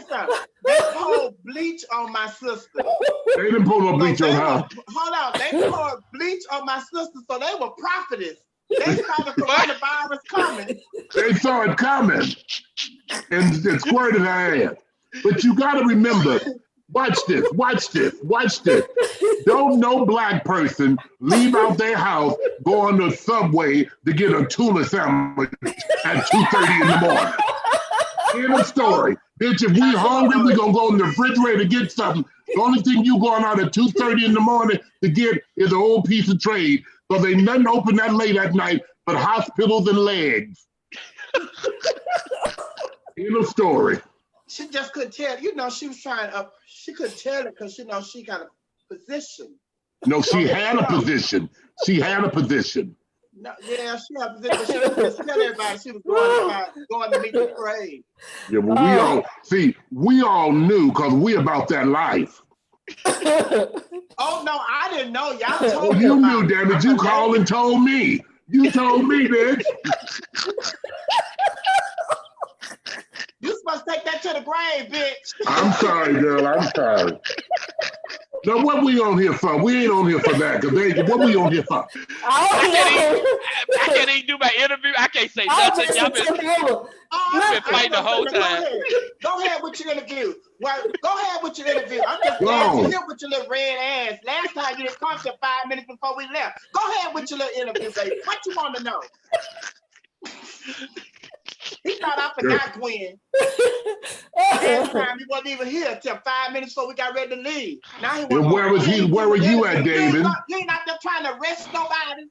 Speaker 5: something.
Speaker 6: They poured bleach on my sister.
Speaker 5: They didn't pour no bleach on her.
Speaker 6: Hold on. They poured bleach on my sister, so they were prophetess. They saw the coronavirus coming.
Speaker 5: They saw it coming and it squirted her head. But you got to remember, watch this. Don't no black person leave out their house, go on the subway to get a tuna sandwich at 2:30 in the morning. End of story. Bitch, if we hungry, we gonna go in the refrigerator to get something. The only thing you going out at 2:30 in the morning to get is an old piece of trade. So they nothing open that late at night but hospitals and legs. End of story.
Speaker 6: She just couldn't tell. You know, she was trying up. She couldn't tell it because, you know, she got a position.
Speaker 5: No, she had a position.
Speaker 6: No, yeah, she had a position. But she was just telling everybody she was going to meet the parade.
Speaker 5: Yeah, but we all knew because we about that life.
Speaker 6: Oh, no, I didn't know. Y'all told me.
Speaker 5: You knew, damn it. You called and told me. You told me, bitch.
Speaker 6: You supposed to take that to the grave, bitch.
Speaker 5: I'm sorry, girl. I'm sorry. Now, what we on here for? We ain't on here for that. What we on here for?
Speaker 2: I can't even do my interview. I can't say nothing. Y'all been fighting the whole time.
Speaker 6: Go ahead with your interview. Well, go ahead with your interview. I'm just glad you here with your little red ass. Last time you didn't come till 5 minutes before we left. Go ahead with your little interview, baby. What you want to know? He thought I forgot Gwen. Last time he wasn't even here till 5 minutes before we got ready to leave. Now he
Speaker 5: where were you at, David?
Speaker 6: He ain't out there trying to arrest nobody.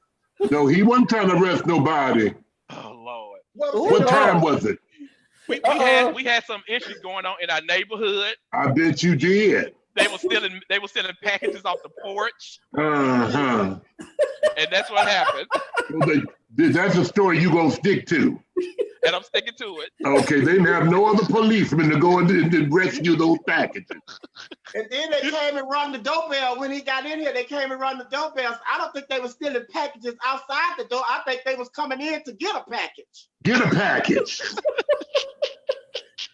Speaker 5: No, he wasn't trying to arrest nobody.
Speaker 2: Oh Lord.
Speaker 5: What time was it?
Speaker 2: We had some issues going on in our neighborhood.
Speaker 5: I bet you did.
Speaker 2: They were stealing packages off the porch.
Speaker 5: Uh-huh.
Speaker 2: And that's what happened.
Speaker 5: Well, that's a story you gonna stick to.
Speaker 2: And I'm sticking to it.
Speaker 5: Okay, they didn't have no other policemen to go and rescue those packages.
Speaker 6: And then they came and rung the doorbell. When he got in here, they came and rung the doorbells. I don't think they were stealing packages outside the door. I think they was coming in to get a package.
Speaker 5: Get a package.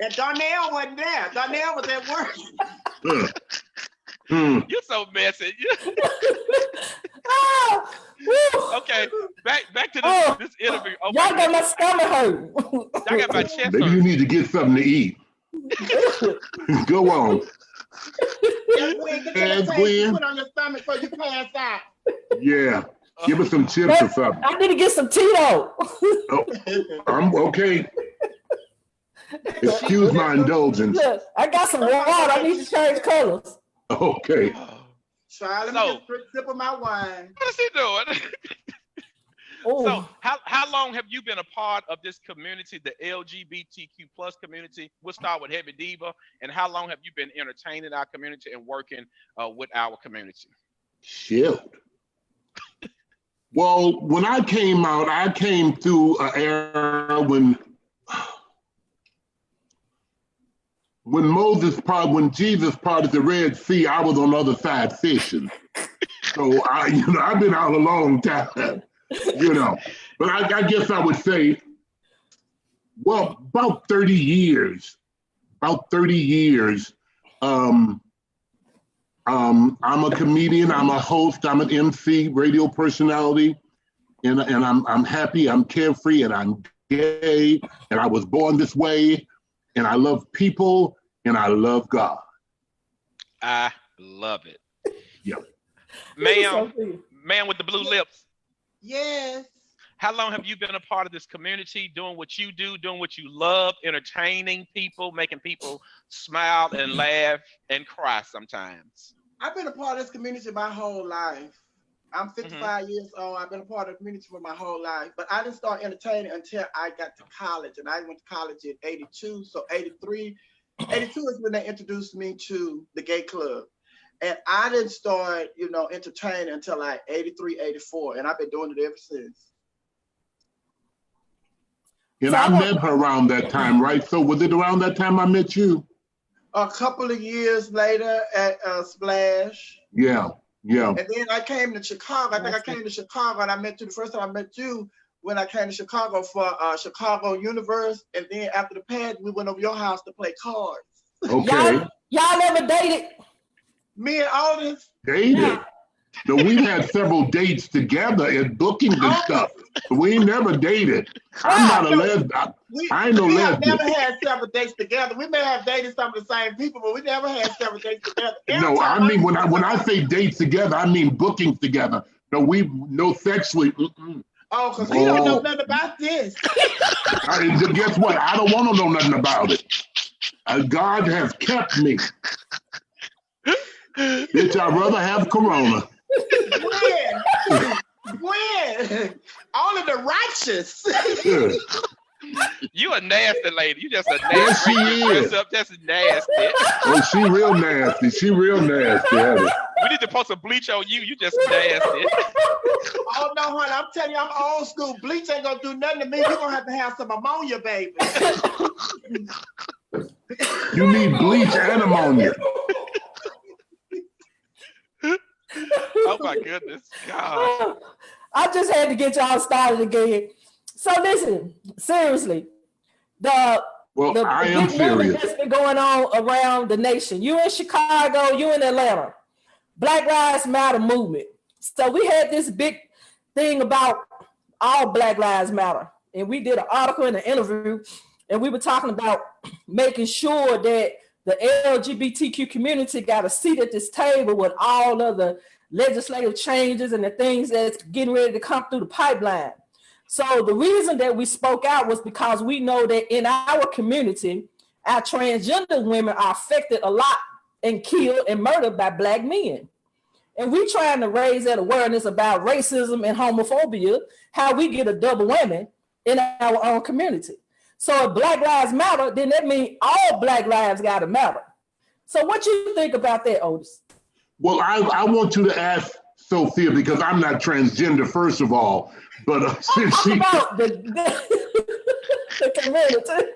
Speaker 6: And Darnell wasn't there. Darnell was at work.
Speaker 2: You're so messy. Okay, back to this interview. Oh,
Speaker 4: y'all got my stomach hurt.
Speaker 2: Y'all got my chest
Speaker 5: Maybe
Speaker 2: hurt.
Speaker 5: you need to get something to eat. Go on.
Speaker 6: Gwen. Put on your stomach before you pass out.
Speaker 5: Yeah. Give us some chips or something.
Speaker 4: I need to get some Tito.
Speaker 5: I'm okay. Excuse my indulgence.
Speaker 4: Look, I got some water. I need to change colors.
Speaker 5: Okay.
Speaker 6: Try, let me get a sip of my wine.
Speaker 2: What is he doing? So how long have you been a part of this community, the LGBTQ plus community? We'll start with Heavy Diva. And how long have you been entertaining our community and working with our community?
Speaker 5: Shit. Well, when I came out, I came through an era when Jesus parted the Red Sea, I was on the other side fishing. So I've been out a long time, But I guess I would say, well, about 30 years. I'm a comedian, I'm a host, I'm an MC, radio personality, and I'm happy, I'm carefree, and I'm gay, and I was born this way, and I love people, and I love God.
Speaker 2: I love it.
Speaker 5: Yep.
Speaker 2: Man with the blue lips.
Speaker 6: Yes.
Speaker 2: How long have you been a part of this community, doing what you do, doing what you love, entertaining people, making people smile and laugh and cry sometimes?
Speaker 6: I've been a part of this community my whole life. I'm 55 years old. I've been a part of the community for my whole life, but I didn't start entertaining until I got to college, and I went to college in 82, so 82 is when they introduced me to the gay club. And I didn't start, entertaining until like 83, 84, and I've been doing it ever since.
Speaker 5: And
Speaker 4: So
Speaker 5: I met her around that time, right? So was it around that time I met you?
Speaker 6: A couple of years later at Splash.
Speaker 5: Yeah, yeah.
Speaker 6: And then I came to Chicago. I think I came to Chicago and I met you. The first time I met you when I came to Chicago for Chicago Universe. And then after the pad, we went over your house to play cards.
Speaker 5: Okay.
Speaker 4: Y'all ever dated?
Speaker 6: Me and Otis.
Speaker 5: Dated?
Speaker 4: Yeah.
Speaker 5: No, we had several dates together and bookings and stuff. We never dated. I'm not a lesbian. I ain't no
Speaker 6: We have
Speaker 5: lesbian.
Speaker 6: never had several dates together. We may have dated some of the same people, but we never had several dates together.
Speaker 5: No, I mean when I say dates together, I mean bookings together. No sexually. Mm-mm.
Speaker 6: Oh, because we don't know nothing about this.
Speaker 5: Guess what? I don't want to know nothing about it. God has kept me. Bitch, I'd rather have corona.
Speaker 6: When? All of the righteous.
Speaker 2: You a nasty lady. You just a nasty.
Speaker 5: Yes, she is.
Speaker 2: That's nasty.
Speaker 5: Oh, she real nasty. She real nasty. Honey.
Speaker 2: We need to post a bleach on you. You just nasty.
Speaker 6: Oh no, honey, I'm telling you, I'm old school. Bleach ain't gonna do nothing to me. You're gonna have some ammonia, baby.
Speaker 5: You need bleach and ammonia.
Speaker 2: Oh my goodness. God.
Speaker 4: I just had to get y'all started again. So listen, seriously, I am serious. That's been going on around the nation. You in Chicago, you in Atlanta. Black Lives Matter movement. So we had this big thing about all Black Lives Matter. And we did an article and an interview, and we were talking about making sure that the LGBTQ community got a seat at this table with all of the legislative changes and the things that's getting ready to come through the pipeline. So the reason that we spoke out was because we know that in our community, our transgender women are affected a lot and killed and murdered by Black men. And we trying to raise that awareness about racism and homophobia, how we get a double whammy in our own community. So if Black Lives Matter, then that means all Black lives gotta matter. So what you think about that, Otis?
Speaker 5: Well, I want you to ask Sophia, because I'm not transgender, first of all. But since she
Speaker 4: about the community.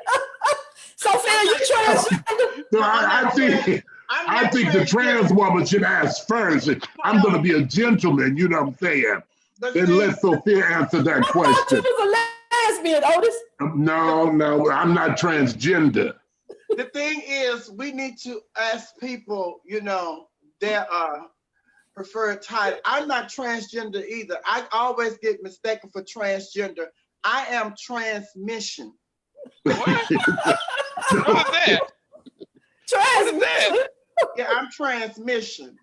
Speaker 4: Sophia, you transgender?
Speaker 5: No, I think the trans woman should ask first. I'm going to be a gentleman, you know what I'm saying? Then let Sophia answer that question.
Speaker 4: I thought you was a lesbian, Otis.
Speaker 5: No, I'm not transgender.
Speaker 6: The thing is, we need to ask people, their preferred title. I'm not transgender either. I always get mistaken for transgender. I am transmission.
Speaker 2: What? What is that?
Speaker 4: Transmission?
Speaker 6: Yeah, I'm transmission.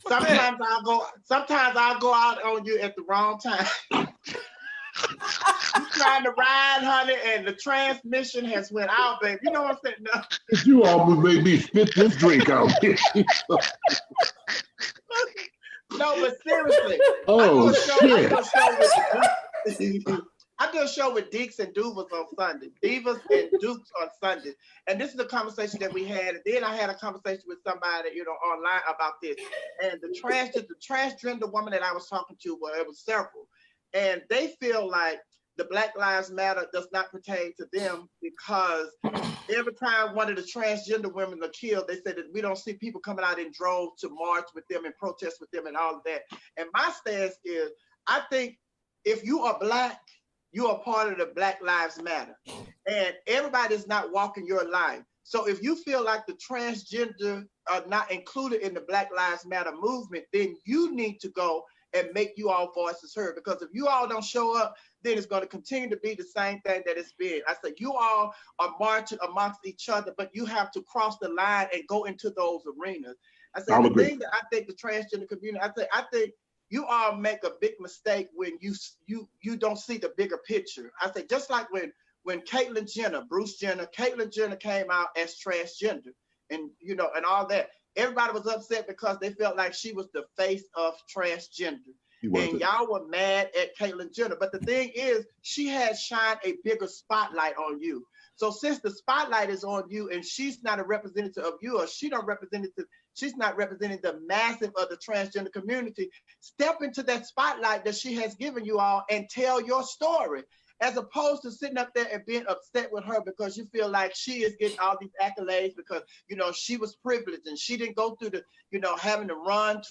Speaker 6: Sometimes I'll go out on you at the wrong time. You trying to ride, honey, and the transmission has went out, baby. You know what I'm saying? No.
Speaker 5: You almost made me spit this drink out.
Speaker 6: No, but seriously.
Speaker 5: Oh, shit.
Speaker 6: I do a show with Deeks and Duvas on Sunday. Divas and Dukes on Sunday. And this is the conversation that we had. And then I had a conversation with somebody, online about this. And the transgender woman that I was talking to, well, it was several. And they feel like the Black Lives Matter does not pertain to them because every time one of the transgender women are killed, they say that we don't see people coming out in droves to march with them and protest with them and all of that. And my stance is, I think if you are Black, you are part of the Black Lives Matter. And everybody's not walking your line. So if you feel like the transgender are not included in the Black Lives Matter movement, then you need to go and make you all voices heard. Because if you all don't show up, then it's going to continue to be the same thing that it's been. I said, you all are marching amongst each other, but you have to cross the line and go into those arenas. I said, the thing that I think the transgender community, I think you all make a big mistake when you don't see the bigger picture. I said, just like when Caitlyn Jenner came out as transgender and, and all that. Everybody was upset because they felt like she was the face of transgender. And y'all were mad at Caitlyn Jenner. But the thing is, she had shined a bigger spotlight on you. So since the spotlight is on you and she's not a representative of you, or she's not representing the massive of the transgender community, step into that spotlight that she has given you all and tell your story. as opposed to sitting up there and being upset with her because you feel like she is getting all these accolades because, you know, she was privileged and she didn't go through the, you know, having to run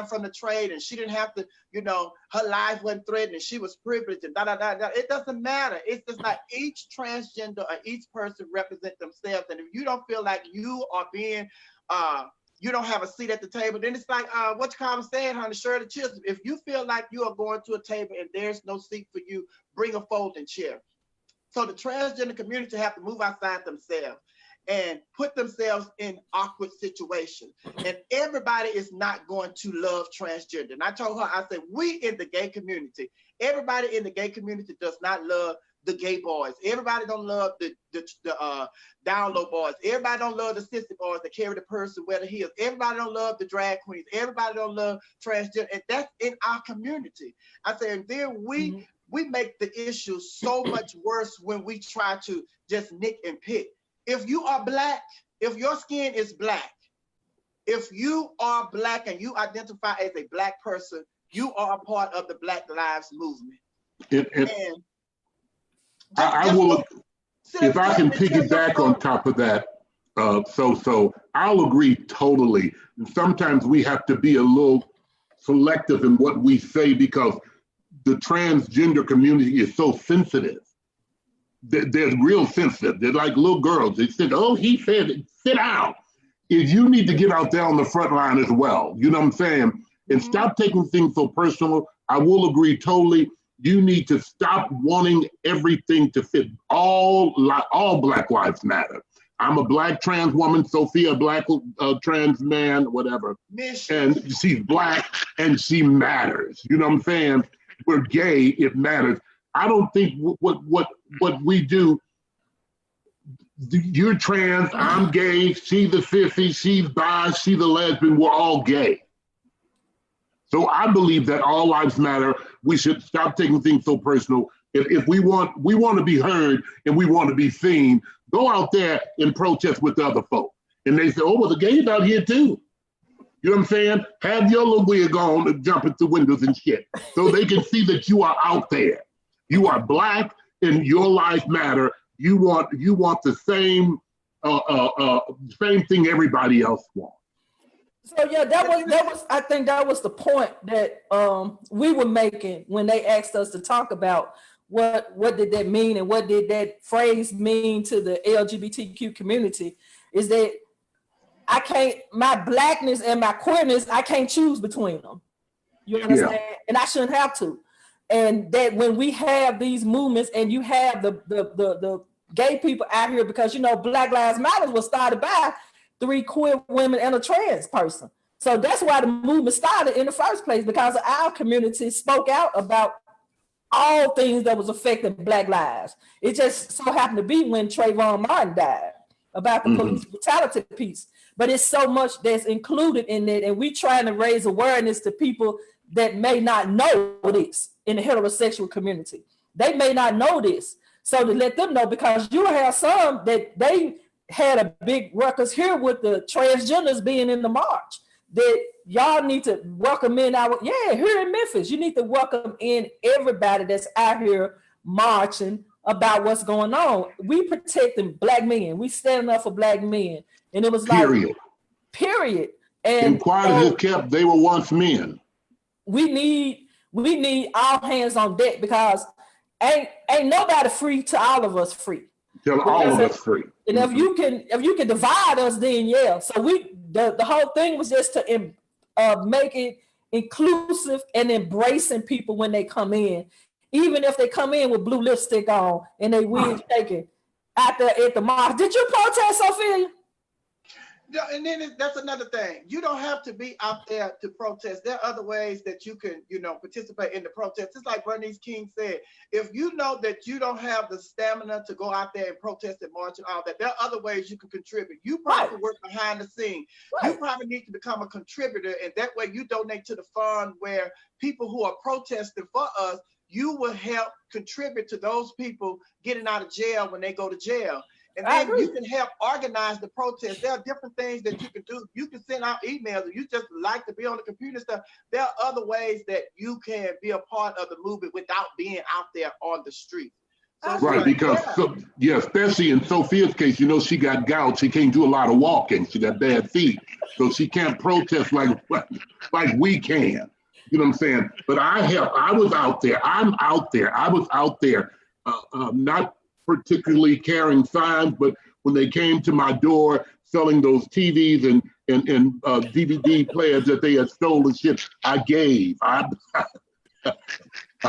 Speaker 6: from the trade, and she didn't have to, you know, her life wasn't threatened and she was privileged and da. It doesn't matter. It's just like each transgender or each person represent themselves. And if you don't feel like you are being, you don't have a seat at the table, then it's like what you call saying, honey, Shirley Chisholm. If you feel like you are going to a table and there's no seat for you, bring a folding chair. So the transgender community have to move outside themselves and put themselves in awkward situations. And everybody is not going to love transgender. And I told her, I said, we in the gay community, everybody in the gay community does not love the gay boys. Everybody don't love the down low boys. Everybody don't love the sissy boys that carry the purse and wear the heels. Everybody don't love the drag queens. Everybody don't love transgender. And that's in our community. I said, and then we make the issue so much worse when we try to just nick and pick. If you are Black, if your skin is Black, if you are Black and you identify as a Black person, you are a part of the Black Lives Movement.
Speaker 5: I will, if I can piggyback on top of that, so I'll agree totally. And sometimes we have to be a little selective in what we say because the transgender community is so sensitive. They're real sensitive. They're like little girls. They said, oh, he said, sit down. If you need to get out there on the front line as well, you know what I'm saying? And stop taking things so personal. I will agree totally. You need to stop wanting everything to fit. All Black lives matter. I'm a Black trans woman, Sophia, Black trans man, whatever. And she's Black and she matters. You know what I'm saying? We're gay, it matters. I don't think what we do, you're trans, I'm gay, she's a sissy, she's bi, she's a lesbian, we're all gay. So I believe that all lives matter. We should stop taking things so personal. If we want to be heard and we want to be seen, go out there and protest with the other folk. And they say, oh, well, the gays out here too. You know what I'm saying? Have your little wig on and jumping through windows and shit so they can see that you are out there. You are Black and your life matter. You want the same thing everybody else wants.
Speaker 4: So yeah, that was I think that was the point that we were making when they asked us to talk about what did that mean and what did that phrase mean to the LGBTQ community, is that my Blackness and my queerness, I can't choose between them. You understand? Yeah. And I shouldn't have to. And that when we have these movements and you have the gay people out here, because, you know, Black Lives Matter was started by 3 queer women and a trans person. So that's why the movement started in the first place, because our community spoke out about all things that was affecting Black lives. It just so happened to be when Trayvon Martin died, about the police brutality piece. But it's so much that's included in it, and we trying to raise awareness to people that may not know this in the heterosexual community. They may not know this. So to let them know, because you have some that they had a big ruckus here with the transgenders being in the march, that y'all need to welcome in here in Memphis. You need to welcome in everybody that's out here marching about what's going on. We protecting Black men. We standing up for Black men. And it was period. And
Speaker 5: quiet as it kept, they were once men.
Speaker 4: We need all hands on deck, because ain't nobody free till all of us free.
Speaker 5: Till all of us free.
Speaker 4: And if you can divide us, then yeah. So the whole thing was just to make it inclusive and embracing people when they come in, even if they come in with blue lipstick on and they wig shaking out there at the march. Did you protest, Sophia?
Speaker 6: Yeah, and then that's another thing. You don't have to be out there to protest. There are other ways that you can, participate in the protest. Just like Bernice King said, if you know that you don't have the stamina to go out there and protest and march and all that, there are other ways you can contribute. You probably work behind the scene. You probably need to become a contributor, and that way you donate to the fund where people who are protesting for us, you will help contribute to those people getting out of jail when they go to jail. And then you can help organize the protest. There are different things that you can do. You can send out emails, or you just like to be on the computer stuff. There are other ways that you can be a part of the movement without being out there on the street.
Speaker 5: Right, because especially in Sophia's case, you know, she got gout. She can't do a lot of walking. She got bad feet, so she can't protest like we can. You know what I'm saying? But I was out there. I'm out there. I was out there, not particularly carrying signs, but when they came to my door selling those TVs and DVD players that they had stolen shit, I gave. I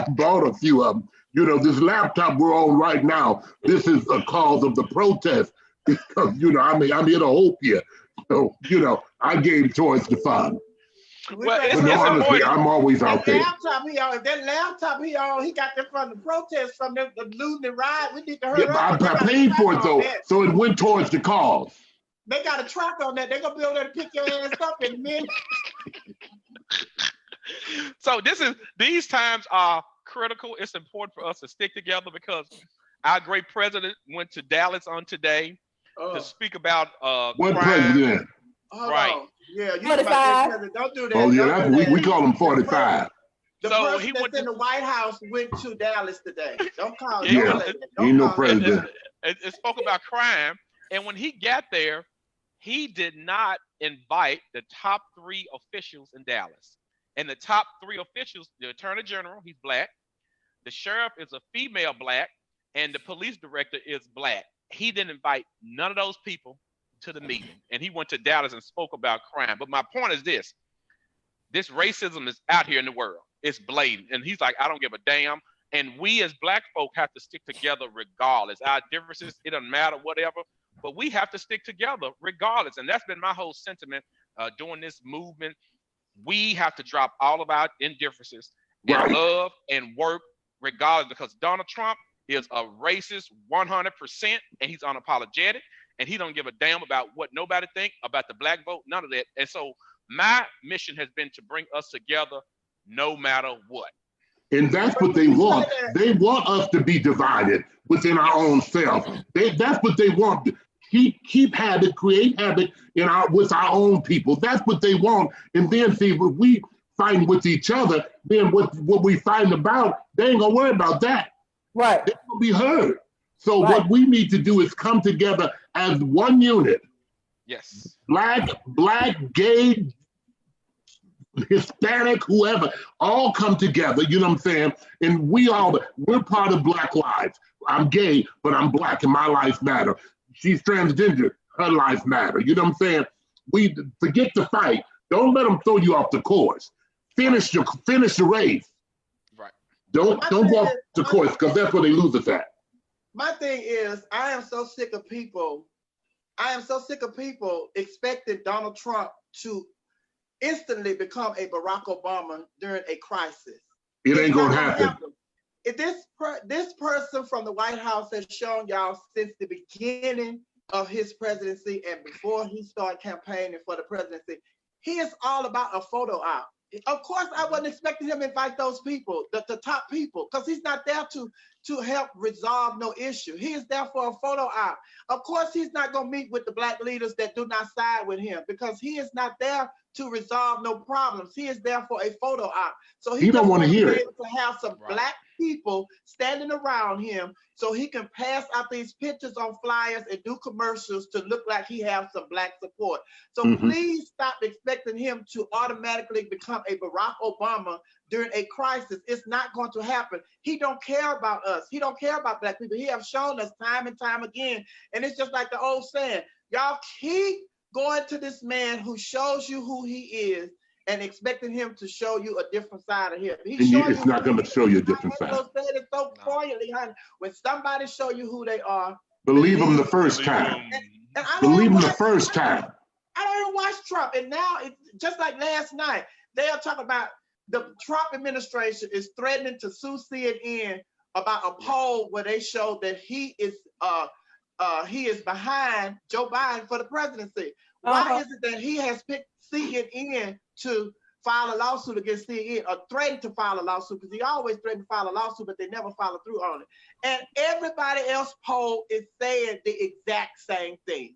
Speaker 5: bought a few of them. You know, this laptop we're on right now, this is a cause of the protest because, you know, I'm here to help you. So, you know, I gave towards the fund.
Speaker 2: Well,
Speaker 5: But no, honestly, I'm always out there.
Speaker 6: That laptop he got that from the protest, from the looting and riot. We need to hurry up.
Speaker 5: I paid for it though, so it went towards the cause.
Speaker 6: They got a track on that. They're gonna be able to pick your ass up in a minute.
Speaker 2: So these times are critical. It's important for us to stick together because our great president went to Dallas on today to speak about
Speaker 5: what
Speaker 2: crime.
Speaker 5: President?
Speaker 6: Right. Yeah, you
Speaker 4: 45.
Speaker 6: Don't do that.
Speaker 5: Oh yeah, we call him 45.
Speaker 6: The
Speaker 2: So
Speaker 6: person
Speaker 2: he
Speaker 6: that's
Speaker 2: went
Speaker 6: in
Speaker 2: to
Speaker 6: the White House went to Dallas today. Don't call
Speaker 5: Yeah,
Speaker 6: don't say that. Don't
Speaker 5: ain't no
Speaker 6: call him.
Speaker 5: president.
Speaker 2: It spoke about crime, and when he got there, he did not invite the top 3 officials in Dallas. And the top 3 officials, the Attorney General, he's black, the sheriff is a female black, and the police director is black. He didn't invite none of those people to the meeting, and he went to Dallas and spoke about crime. But my point is this racism is out here in the world. It's blatant. And he's like, I don't give a damn. And we as black folk have to stick together regardless. Our differences, it doesn't matter, whatever, but we have to stick together regardless. And that's been my whole sentiment during this movement. We have to drop all of our indifferences and love and work regardless, because Donald Trump is a racist 100%, and he's unapologetic, and he don't give a damn about what nobody think about the black vote, none of that. And so my mission has been to bring us together no matter what.
Speaker 5: And that's what they want. They want us to be divided within our own self. That's what they want. Keep havoc, create havoc with our own people. That's what they want. And then see, if we fighting with each other, then what we fighting about, they ain't gonna worry about that.
Speaker 4: Right.
Speaker 5: They're gonna be heard. So what we need to do is come together as one unit.
Speaker 2: Yes.
Speaker 5: Black, gay, Hispanic, whoever, all come together, you know what I'm saying? And we're part of Black lives. I'm gay, but I'm black and my life matter. She's transgender, her life matter. You know what I'm saying? We forget the fight. Don't let them throw you off the course. Finish the race. Right. Don't go off the course, because that's where they lose us at.
Speaker 6: My thing is, I am so sick of people expecting Donald Trump to instantly become a Barack Obama during a crisis.
Speaker 5: It ain't gonna happen.
Speaker 6: If this person from the White House has shown y'all since the beginning of his presidency and before he started campaigning for the presidency, he is all about a photo op. Of course, I wasn't expecting him to invite those people, the top people, because he's not there to help resolve no issue. He is there for a photo op. Of course, he's not going to meet with the black leaders that do not side with him, because he is not there to resolve no problems. He is there for a photo op. So he
Speaker 5: don't want to hear it.
Speaker 6: To have some black people standing around him so he can pass out these pictures on flyers and do commercials to look like he has some black support. So please stop expecting him to automatically become a Barack Obama during a crisis. It's not going to happen. He don't care about us. He don't care about black people. He have shown us time and time again. And it's just like the old saying, y'all keep going to this man who shows you who he is and expecting him to show you a different side of him.
Speaker 5: It's not going to show you a different side.
Speaker 6: It's so poignantly, honey. When somebody show you who they are,
Speaker 5: believe them the first time.
Speaker 6: And
Speaker 5: believe them the first time.
Speaker 6: I don't even watch Trump. And now, just like last night, they are talking about the Trump administration is threatening to sue CNN about a poll where they showed that he is behind Joe Biden for the presidency. Why is it that he has picked CNN to file a lawsuit against CNN, or threatened to file a lawsuit? Because he always threatened to file a lawsuit, but they never follow through on it. And everybody else poll is saying the exact same thing.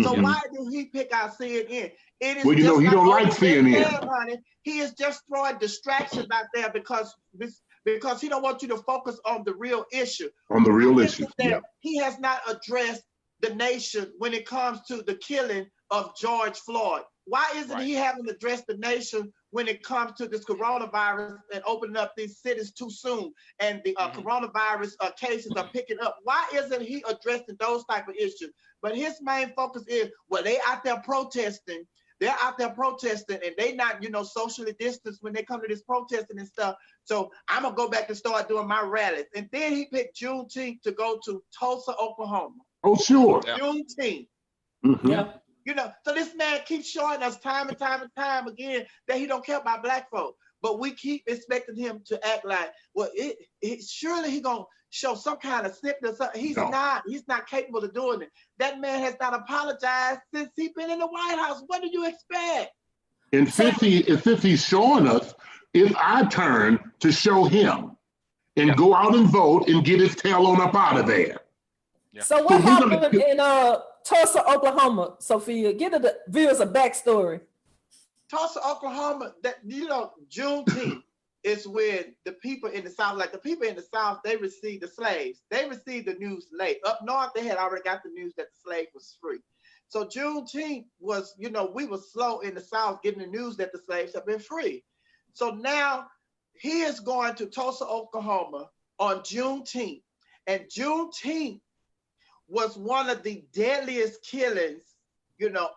Speaker 6: So why do he pick out CNN? It is
Speaker 5: he don't like CNN.
Speaker 6: Honey. He is just throwing distractions out there because because he don't want you to focus on the real issue.
Speaker 5: On the real issue, yeah.
Speaker 6: He has not addressed the nation when it comes to the killing of George Floyd. Why isn't he having addressed the nation when it comes to this coronavirus and opening up these cities too soon, and the coronavirus cases are picking up? Why isn't he addressing those type of issues? But his main focus is, well, they out there protesting. They're out there protesting, and they not, socially distanced when they come to this protesting and stuff. So I'm gonna go back and start doing my rallies. And then he picked Juneteenth to go to Tulsa, Oklahoma.
Speaker 5: Oh, sure.
Speaker 2: Yeah.
Speaker 6: Juneteenth.
Speaker 4: Yeah.
Speaker 6: So this man keeps showing us time and time and time again that he don't care about black folk. But we keep expecting him to act like, well, surely he gonna show some kind of snippet or something. He's not capable of doing it. That man has not apologized since he's been in the White House. What do you expect?
Speaker 5: And since he's showing us, it's our turn to show him and go out and vote and get his tail on up out of there.
Speaker 2: Yeah.
Speaker 4: So what happened in Tulsa, Oklahoma, Sophia? Give the viewers a backstory.
Speaker 6: Tulsa, Oklahoma, Juneteenth is when the people in the South, they received the slaves. They received the news late. Up north, they had already got the news that the slave was free. So Juneteenth was, we were slow in the South getting the news that the slaves have been free. So now he is going to Tulsa, Oklahoma on Juneteenth. And Juneteenth was one of the deadliest killings,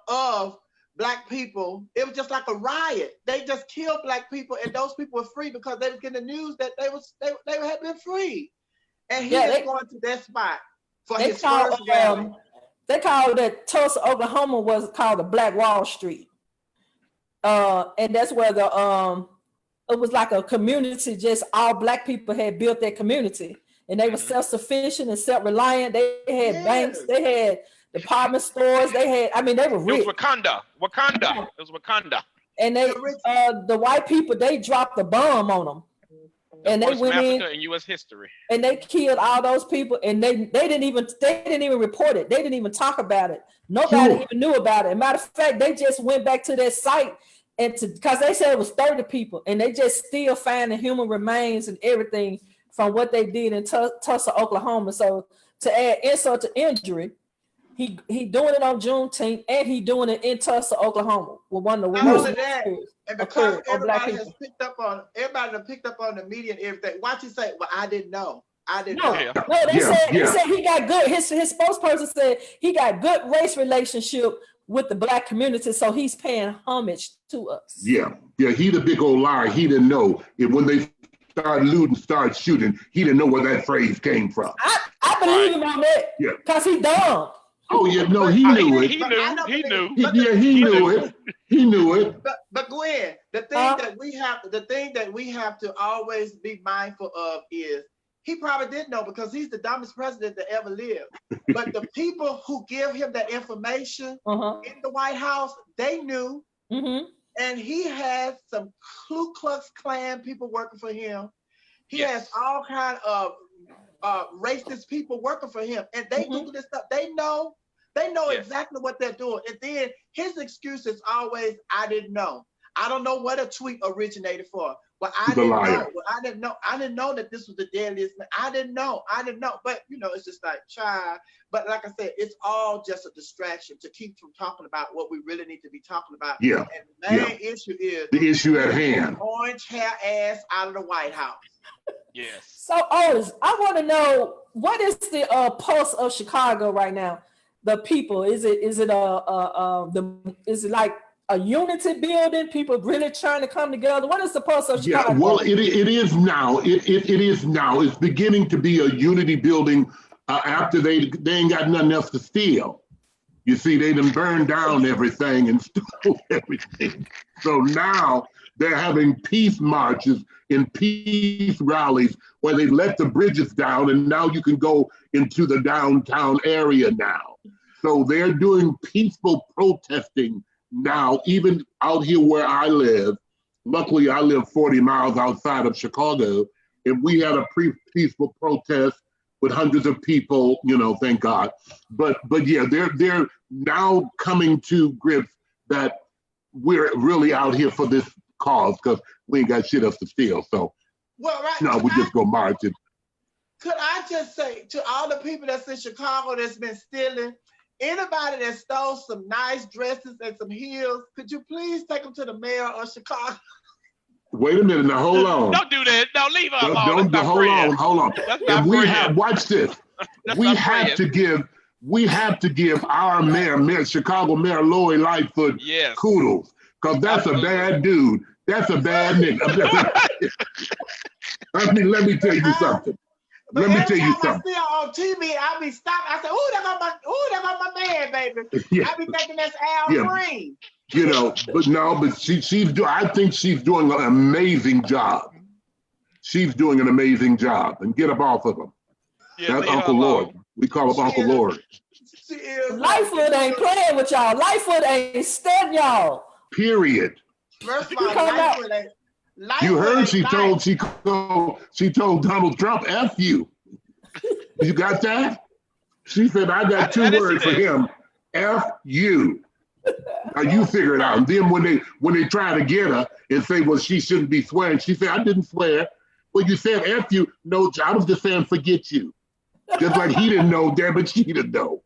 Speaker 6: of black people. It was just like a riot. They just killed black people, and those people were free because they were getting the news that they had been free. And he is going to that spot for his first rally.
Speaker 4: They called that Tulsa, Oklahoma was called the Black Wall Street. And that's where it was like a community, just all black people had built that community. And they were self-sufficient and self-reliant. They had banks, they had department stores, they were rich.
Speaker 2: It was Wakanda. Yeah. It was Wakanda.
Speaker 4: And the white people, they dropped the bomb on them. And they went in
Speaker 2: U.S. history.
Speaker 4: And they killed all those people, and they didn't even report it. They didn't even talk about it. Nobody even knew about it. Matter of fact, they just went back to that site because they said it was 30 people, and they just still finding human remains and everything from what they did in Tulsa, Oklahoma. So to add insult to injury, he doing it on Juneteenth, and he doing it in Tulsa, Oklahoma, with one of the worst.
Speaker 6: And because everybody has picked up on the media and everything, watch you say, well, I didn't know.
Speaker 4: No, they said he got good. His spokesperson said he got good race relationship with the black community, so he's paying homage to us.
Speaker 5: Yeah, he the big old liar. He didn't know when they started looting, started shooting. He didn't know where that phrase came from.
Speaker 4: I believe him on that. Yeah, because he dumb.
Speaker 5: Oh yeah, no, he knew it.
Speaker 2: He knew.
Speaker 5: He knew it.
Speaker 6: But Gwen, the thing that we have to always be mindful of is he probably didn't know because he's the dumbest president that ever lived. But the people who give him that information in the White House, they knew. And he has some Ku Klux Klan people working for him. He has all kind of racist people working for him, and they do this stuff. They know exactly what they're doing. And then his excuse is always, I didn't know. I don't know what a tweet originated for. Well, I didn't know. Well, I didn't know that this was the deadliest. I didn't know. But it's just like, child. But like I said, it's all just a distraction to keep from talking about what we really need to be talking about.
Speaker 5: Yeah.
Speaker 6: And the main issue is
Speaker 5: the issue at hand.
Speaker 6: Orange hair ass out of the White House.
Speaker 2: Yes.
Speaker 4: So Otis, I want to know, what is the pulse of Chicago right now? The people, is it like a unity building? People really trying to come together? What is the pulse of Chicago?
Speaker 5: Yeah, well, it is now. It is now. It's beginning to be a unity building after they ain't got nothing else to steal. You see, they done burned down everything and stole everything. So now they're having peace marches and peace rallies where they let the bridges down, and now you can go into the downtown area now. So they're doing peaceful protesting now, even out here where I live. Luckily, I live 40 miles outside of Chicago, and we had a peaceful protest with hundreds of people, thank God. But yeah, they're now coming to grips that we're really out here for this cause because we ain't got shit else to steal. So
Speaker 6: Well, right.
Speaker 5: No, we just go marching.
Speaker 6: Could I just say to all the people that's in Chicago that's been stealing, anybody that stole some nice dresses and some heels, could you please take them to the mayor of Chicago?
Speaker 5: Wait a minute, now hold on.
Speaker 2: Don't do that. No, leave her alone.
Speaker 5: Don't
Speaker 2: That's not
Speaker 5: hold
Speaker 2: friends.
Speaker 5: on, hold on.
Speaker 2: That's
Speaker 5: If
Speaker 2: not
Speaker 5: we
Speaker 2: friends.
Speaker 5: have, watch this.
Speaker 2: That's
Speaker 5: we
Speaker 2: not
Speaker 5: have
Speaker 2: friends.
Speaker 5: to give our mayor, Chicago Mayor Lori Lightfoot,
Speaker 2: Yes.
Speaker 5: kudos, because that's
Speaker 2: Absolutely.
Speaker 5: a bad dude. That's a bad nigga. Let me tell you something.
Speaker 6: But
Speaker 5: Let me
Speaker 6: every
Speaker 5: tell you
Speaker 6: time I
Speaker 5: something.
Speaker 6: see her on TV, I be stopped. I say, "Ooh, there go my man, baby."
Speaker 5: Yeah.
Speaker 6: I be thinking that's Al
Speaker 5: Yeah.
Speaker 6: Green.
Speaker 5: You know, but I think she's doing an amazing job. She's doing an amazing job. And get up off of him.
Speaker 2: Yeah,
Speaker 5: That's
Speaker 2: leave her
Speaker 5: Uncle
Speaker 2: alone.
Speaker 5: Lord. We call him Uncle Lord.
Speaker 6: She is.
Speaker 4: Lightfoot ain't playing with y'all. Lightfoot ain't studying y'all.
Speaker 5: Period.
Speaker 6: First of
Speaker 4: You
Speaker 6: all,
Speaker 4: come out.
Speaker 6: Lightfoot ain't.
Speaker 5: You
Speaker 6: Lightfoot
Speaker 5: heard
Speaker 6: ain't
Speaker 5: she told Donald Trump, F you. You got that? She said, I got two
Speaker 2: I didn't see
Speaker 5: words for
Speaker 2: that.
Speaker 5: him. F you. Now you figure it out. And then when they try to get her and say, well, she shouldn't be swearing, she said, I didn't swear. Well, you said F you. No, I was just saying forget you. Just like he didn't know, damn it, she didn't know.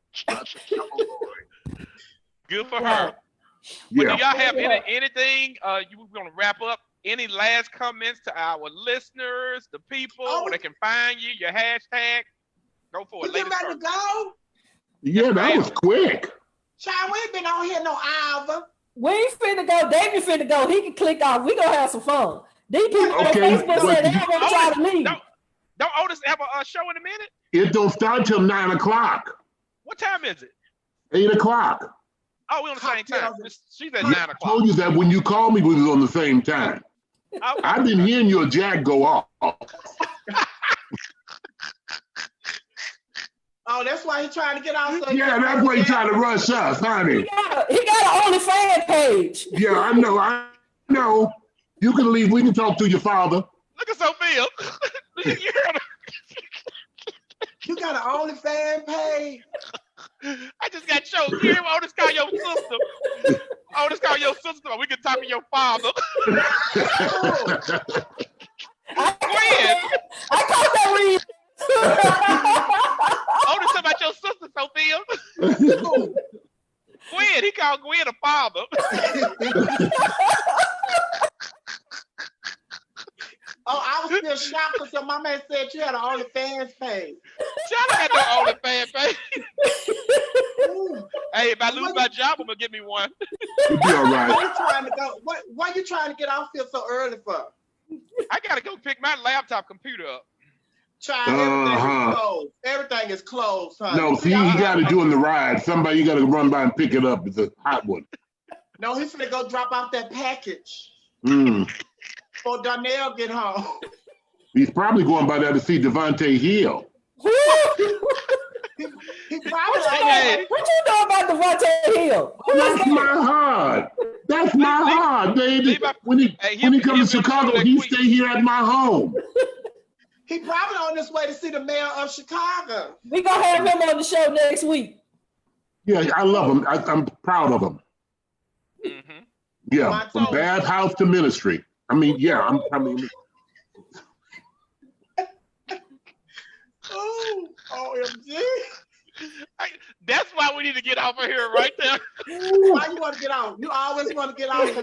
Speaker 2: Good for her. But
Speaker 5: Yeah.
Speaker 2: do y'all have anything you were going to wrap up? Any last comments to our listeners, the people, where they can find you, your hashtag? Go for it.
Speaker 6: We get
Speaker 2: Ladies
Speaker 6: ready to
Speaker 2: first.
Speaker 6: go.
Speaker 5: Yeah, that was quick.
Speaker 6: Child, we ain't been on here no hour.
Speaker 4: We ain't finna go. David finna go. He can click off. We gonna have some fun. These people on
Speaker 5: Okay,
Speaker 4: Facebook
Speaker 5: but
Speaker 4: said they don't want y'all to leave.
Speaker 2: Don't Otis have a show in a minute?
Speaker 5: It don't start till 9 o'clock,
Speaker 2: What time is it?
Speaker 5: 8 o'clock.
Speaker 2: Oh, we on the same time. She's at
Speaker 5: I
Speaker 2: 9 o'clock.
Speaker 5: told you that when you called me, we was on the same time.
Speaker 2: Okay.
Speaker 5: I've been hearing your jack go off.
Speaker 6: Oh, that's why he's trying to get out. So
Speaker 5: Yeah, that's why he trying to rush us, honey.
Speaker 4: He got an OnlyFans page.
Speaker 5: Yeah, I know. You can leave. We can talk to your father.
Speaker 2: Look at Sophia. You heard her.
Speaker 6: You got an OnlyFans page?
Speaker 2: I just got choked. You hear Otis call your sister? Otis call your sister. We can talk to your father. Gwen.
Speaker 4: I caught that read.
Speaker 2: Otis talking about your sister, Sophia. Gwen, he called Gwen a father.
Speaker 6: Oh, I was still shocked because your mama had said you had an OnlyFans page.
Speaker 2: Y'all had no OnlyFans page.
Speaker 6: Ooh.
Speaker 2: Hey, if I lose my job, I'm gonna give me one.
Speaker 5: You'll be all
Speaker 6: Why
Speaker 5: right.
Speaker 6: you trying to go? Why you trying to get off here so early for?
Speaker 2: I gotta go pick my laptop computer up.
Speaker 6: Child, everything is closed. Everything is closed, honey.
Speaker 5: No, see, he got to do in the ride. Somebody, you got to run by and pick it up. It's a hot one.
Speaker 6: No, he's gonna go drop off that package
Speaker 5: Mm.
Speaker 6: before Darnell get home.
Speaker 5: He's probably going by there to see Devontae Hill.
Speaker 6: He probably
Speaker 2: Hey.
Speaker 4: What you know about Devontae Hill?
Speaker 5: That's my heart. That's my heart, baby. When he comes to Chicago, he stay here at my home.
Speaker 6: He probably on his way to see the mayor of Chicago.
Speaker 4: We gonna have him on the show next week.
Speaker 5: Yeah, I love him. I'm proud of him.
Speaker 2: Mm-hmm.
Speaker 5: Yeah, from bad house to ministry. I mean, yeah,
Speaker 6: Oh, OMG.
Speaker 2: That's why we need to get off of here right there.
Speaker 6: Why you want to get out? You always want to get out.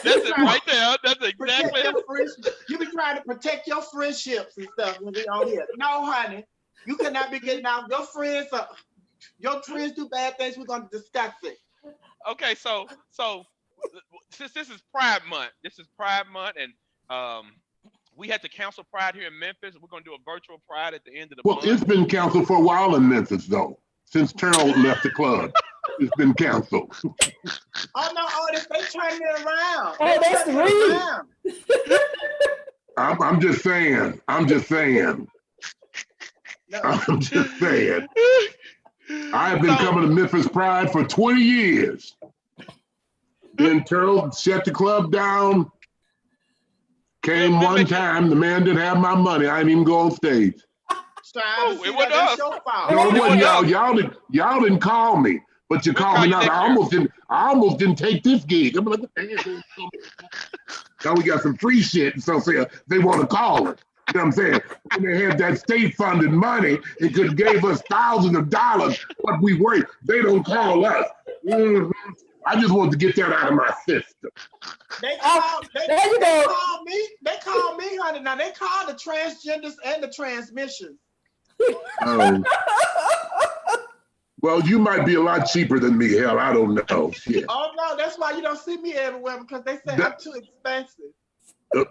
Speaker 2: That's it right there. That's exactly it.
Speaker 6: You be trying to protect your friendships and stuff when we on here. No, honey, you cannot be getting out. Your friends do bad things. We're going to discuss it.
Speaker 2: Okay, so since this is Pride Month, and we had the Council Pride here in Memphis. We're going to do a virtual Pride at the end of the month.
Speaker 5: Well, it's been canceled for a while in Memphis, though. Since Terrell left the club, it's been canceled.
Speaker 6: Oh, no, Otis, they turning it around.
Speaker 4: Oh, that's the reason.
Speaker 5: I'm just saying.
Speaker 6: No.
Speaker 5: I have been coming to Memphis Pride for 20 years. Then Terrell shut the club down. Came one time, the man didn't have my money. I didn't even go on stage.
Speaker 2: It wasn't us.
Speaker 6: Your fault.
Speaker 5: No, it wasn't y'all. Y'all didn't call me, but you called me now. I I almost didn't take this gig. I'm like, what the hell? Now we got some free shit, and so they want to call it. You know what I'm saying? When they had that state-funded money, it could have gave us thousands of dollars what we worth. They don't call us. I just wanted to get that out of my system.
Speaker 6: They call me, honey. Now they call the transgenders and the transmissions.
Speaker 5: Well, you might be a lot cheaper than me. Hell, I don't know. Yeah.
Speaker 6: Oh no, that's why you don't see me everywhere, because they say I'm too expensive.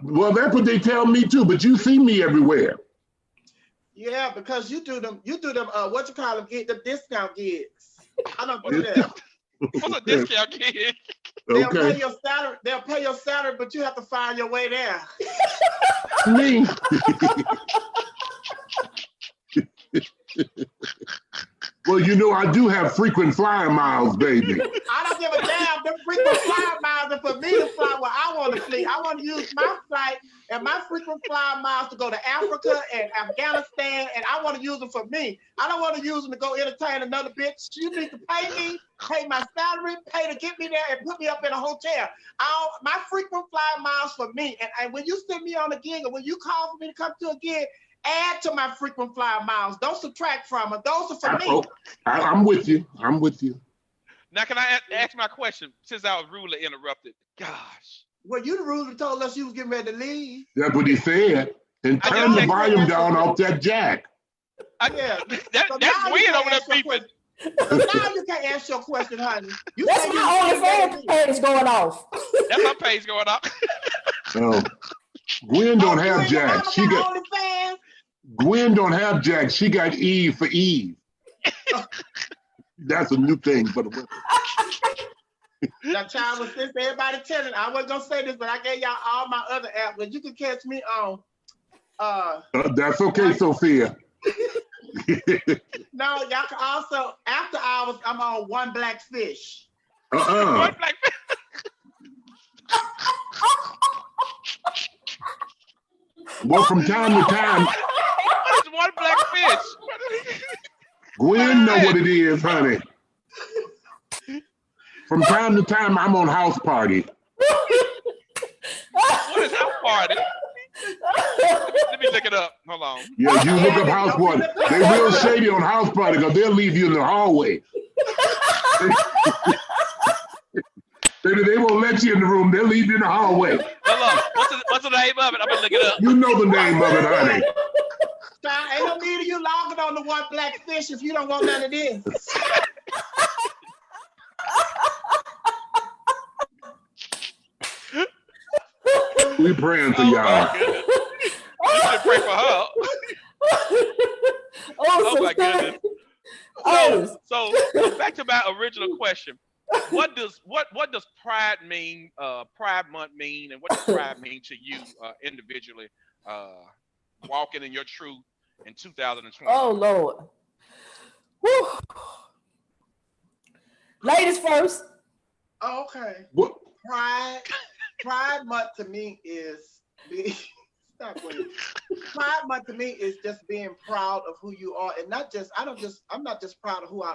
Speaker 5: Well, that's what they tell me too. But you see me everywhere.
Speaker 6: Yeah, because you do them. What you call them? The discount gigs. I don't do that.
Speaker 2: What's a discount gig?
Speaker 6: They'll pay your salary. They'll pay your salary, but you have to find your way there.
Speaker 5: Me. Well, you know, I do have frequent flyer miles, baby.
Speaker 6: I don't give a damn. Them frequent flyer miles are for me to fly where I want to fly. I want to use my flight and my frequent flyer miles to go to Africa and Afghanistan, and I want to use them for me. I don't want to use them to go entertain another bitch. You need to pay me, pay my salary, pay to get me there and put me up in a hotel. My frequent flyer miles for me. And when you send me on a gig or when you call for me to come to a gig, add to my frequent flyer miles. Don't subtract from them. Those are for me.
Speaker 5: I'm with you. I'm with you.
Speaker 2: Now, can I ask my question since I was rudely interrupted? Gosh.
Speaker 6: Well, you the ruler told us you was getting ready to leave.
Speaker 5: That's what he said. And turn the volume down off that jack.
Speaker 6: That's
Speaker 2: Gwen over there beeping.
Speaker 6: So now you can't ask your question, honey.
Speaker 4: That's my OnlyFans page going off.
Speaker 2: That's my page going off.
Speaker 5: So Gwen don't have jack. She got
Speaker 6: OnlyFans?
Speaker 5: Gwen don't have jack. She got Eve for Eve. That's a new thing for the women.
Speaker 6: Now, child, since everybody telling, I wasn't gonna say this, but I gave y'all all my other apps, but you can catch me on.
Speaker 5: That's okay, Sophia.
Speaker 6: No, y'all can also, after hours, I'm on One Black Fish.
Speaker 2: One Black Fish.
Speaker 5: Well, from time to time,
Speaker 2: what is One Black Fish?
Speaker 5: Gwen know what it is, honey. From time to time, I'm on House Party.
Speaker 2: What is House Party? Let me look it up. Hold on.
Speaker 5: Yeah, you look up House Party. They real shady on House Party because they'll leave you in the hallway. They won't let you in the room. They'll leave you in the hallway.
Speaker 2: What's the name of it? I'm gonna look it up.
Speaker 5: You know the name of it, honey.
Speaker 6: Ain't no need of you logging on the One Black Fish if you don't want none of this.
Speaker 5: We praying for y'all.
Speaker 2: You should pray for her. Oh my goodness. So back to my original question. What does Pride mean? Pride Month mean, and what does Pride mean to you individually? Walking in your truth in 2020.
Speaker 4: Oh Lord. Whew. Ladies first.
Speaker 6: Oh, okay.
Speaker 5: What?
Speaker 6: Pride Month to me is Pride Month to me is just being proud of who you are, and not just I'm not just proud of who I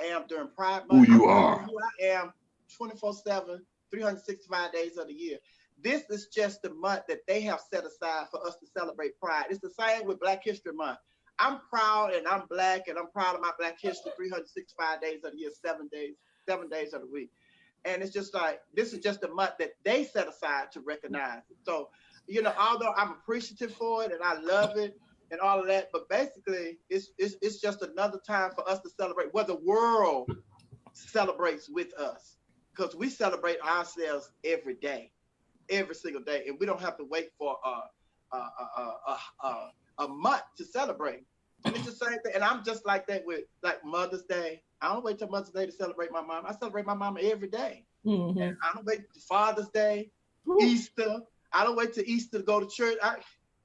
Speaker 6: am during Pride Month.
Speaker 5: Who you are.
Speaker 6: Who I am 24/7, 365 days of the year. This is just the month that they have set aside for us to celebrate Pride. It's the same with Black History Month. I'm proud and I'm Black and I'm proud of my Black history 365 days of the year, 7 days of the week. And it's just like, this is just a month that they set aside to recognize it. So, you know, although I'm appreciative for it and I love it and all of that, but basically it's just another time for us to celebrate where the world celebrates with us, because we celebrate ourselves every day, every single day, and we don't have to wait for a month to celebrate. And it's the same thing. And I'm just like that with like Mother's Day. I don't wait till Mother's Day to celebrate my mom. I celebrate my mama every day. Mm-hmm. And I don't wait till Father's Day, Easter. I don't wait till Easter to go to church.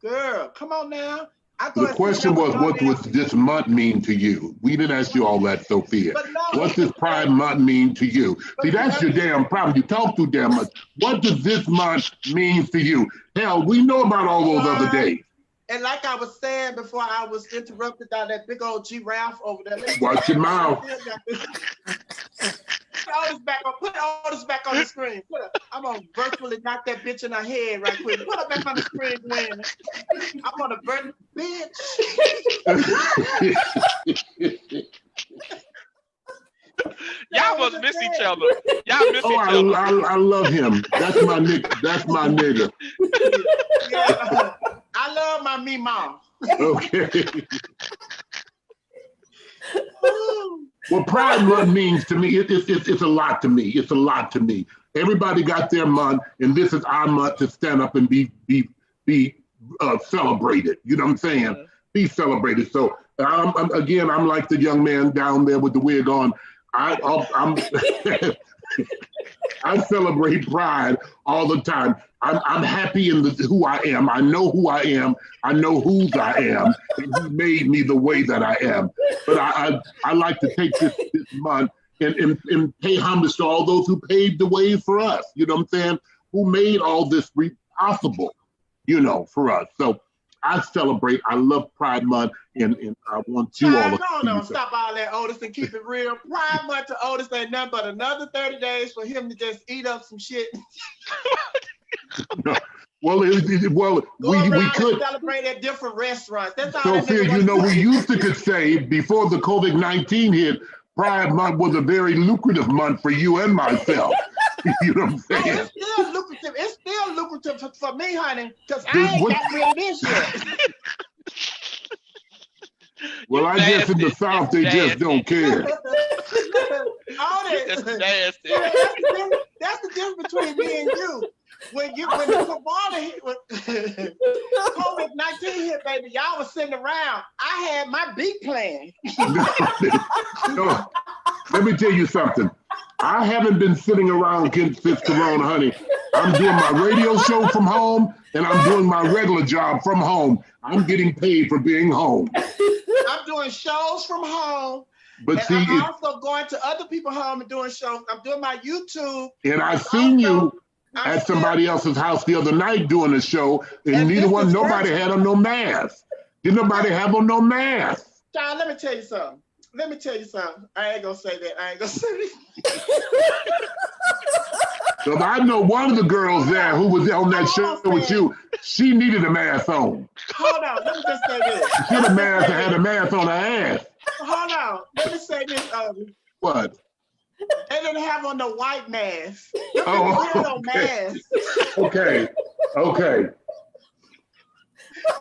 Speaker 6: Girl, come on now.
Speaker 5: The question was, what does this month mean to you? We didn't ask you all that, Sophia. No, what does Pride Month mean to you? See, that's your damn problem. You talk too damn much. What does this month mean to you? Hell, we know about all those other days.
Speaker 6: And like I was saying before I was interrupted by that big old giraffe over there.
Speaker 5: Watch your mouth.
Speaker 6: Otis back on. Put Otis back on the screen. I'm gonna virtually knock that bitch in her head right quick. Put her back on the screen, Gwen. I'm gonna burn bitch.
Speaker 2: Y'all must miss each other. Y'all miss each other.
Speaker 5: I love him. That's my nigga. That's my nigga.
Speaker 6: Yeah, I love my Mima.
Speaker 5: Okay. What Pride Month means to me, it's a lot to me. It's a lot to me. Everybody got their month, and this is our month to stand up and be celebrated. You know what I'm saying? Be celebrated. So I'm like the young man down there with the wig on. I'm I celebrate Pride all the time. I'm happy in who I am. I know who I am. I know whose I am, and He made me the way that I am. But I like to take this month and pay homage to all those who paved the way for us. You know what I'm saying? Who made all this possible, for us. So I celebrate. I love Pride Month, and I want you all to
Speaker 6: stop all that, Otis, and keep it real. Pride Month to Otis ain't nothing but another 30 days for him to just eat up some shit.
Speaker 5: No. Well, we could
Speaker 6: celebrate at different restaurants. That's all.
Speaker 5: Sophia, we used to could say before the COVID-19 hit, Pride Month was a very lucrative month for you and myself. You know what I'm saying?
Speaker 6: It's still lucrative. It's still lucrative for me, honey, because I ain't got rid of this yet.
Speaker 5: Well, I guess in the South they just don't care.
Speaker 6: That's the difference between me and you. When the COVID-19 hit, baby, y'all was sitting around. I had my big plan.
Speaker 5: No, let me tell you something. I haven't been sitting around since Corona, honey. I'm doing my radio show from home, and I'm doing my regular job from home. I'm getting paid for being home.
Speaker 6: I'm doing shows from home.
Speaker 5: But
Speaker 6: and I'm also going to other people's home and doing shows. I'm doing my YouTube.
Speaker 5: And I seen you at somebody else's house the other night doing a show, and nobody had on no mask. Did nobody have on no mask?
Speaker 6: John, let me tell you something. I ain't gonna say that.
Speaker 5: Because I know one of the girls there who was on that show with you, she needed a mask on.
Speaker 6: Hold on, let me just say this.
Speaker 5: She had a mask on her ass.
Speaker 6: Hold on, let me say this.
Speaker 5: What?
Speaker 6: They didn't have on the white mask. No mask.
Speaker 5: Okay.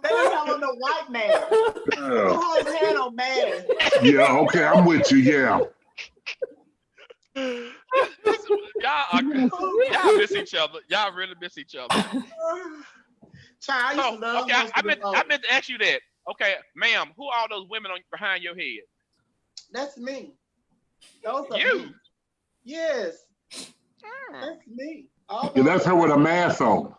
Speaker 6: They didn't have on the white mask. Who had on mask?
Speaker 5: Yeah, okay, I'm with you, yeah.
Speaker 2: Y'all miss each other. Y'all really miss each other. I meant to ask you that. Okay, ma'am, who are all those women behind your head?
Speaker 6: That's me. Those are
Speaker 2: you.
Speaker 6: Me. Yes. That's me.
Speaker 5: Yeah, that's her with a mask on.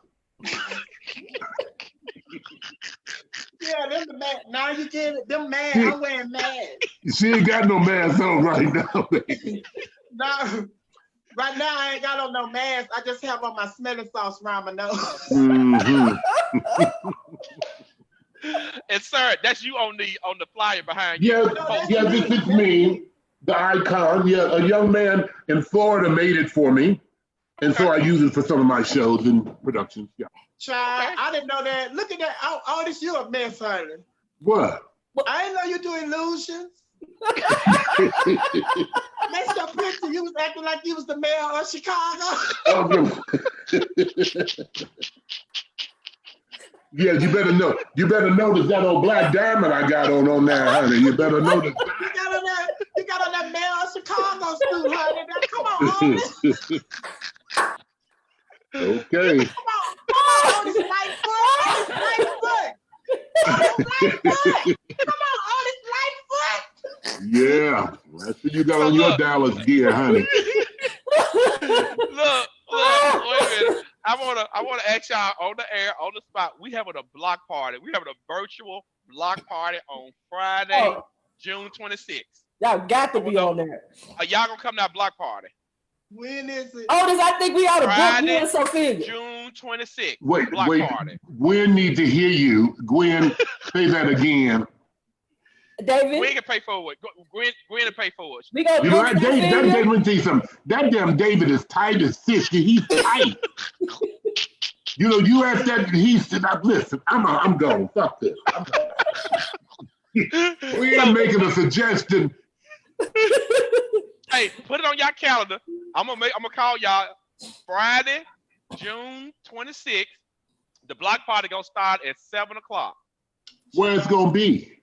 Speaker 6: Yeah, them the mask. Now you get it. Them masks. I'm wearing masks.
Speaker 5: She ain't got no mask on right now, baby.
Speaker 6: No. Right now, I ain't got on no mask. I just have on my smelling sauce around my nose.
Speaker 5: Mm-hmm.
Speaker 2: And sir, that's you on the flyer behind you.
Speaker 5: Yeah, this is me, the icon. Yeah, a young man in Florida made it for me, and so I use it for some of my shows and productions. Yeah.
Speaker 6: Child, I didn't know that. Look at that. Oh, this you a mess, honey.
Speaker 5: What?
Speaker 6: I didn't know you do illusions. Next your picture, you was acting like you was the mayor of Chicago.
Speaker 5: Yeah, you better know. You better notice that old black diamond I got on there, honey. You better notice.
Speaker 6: You got on that mayor of Chicago suit, honey. Now, come on, Otis.
Speaker 5: Okay.
Speaker 6: Come on, Otis Lightfoot. Come on, Otis Lightfoot.
Speaker 5: Yeah, that's what you got on your Dallas gear, honey.
Speaker 2: Look, wait a minute. I wanna ask y'all on the air, on the spot. We having a block party. We having a virtual block party on Friday, June 26th.
Speaker 4: Y'all got to be on there.
Speaker 2: Are y'all gonna come to our block party?
Speaker 6: When is it?
Speaker 4: Otis, I think we ought to book you and Sophia.
Speaker 2: June 26th.
Speaker 5: Wait.
Speaker 2: Party.
Speaker 5: Gwen need to hear you. Gwen, say that again.
Speaker 4: David.
Speaker 2: Gwen can pay for it. Gwen will pay for it.
Speaker 4: We gonna
Speaker 5: You know, that David, let me tell you something. That damn David is tight as fish. He's tight. You know, you asked that, he said, listen, I'm going. Fuck this. We are making a suggestion.
Speaker 2: Hey, put it on your calendar. I'm gonna call y'all Friday, June 26th. The block party gonna start at 7 o'clock.
Speaker 5: Where it's gonna be?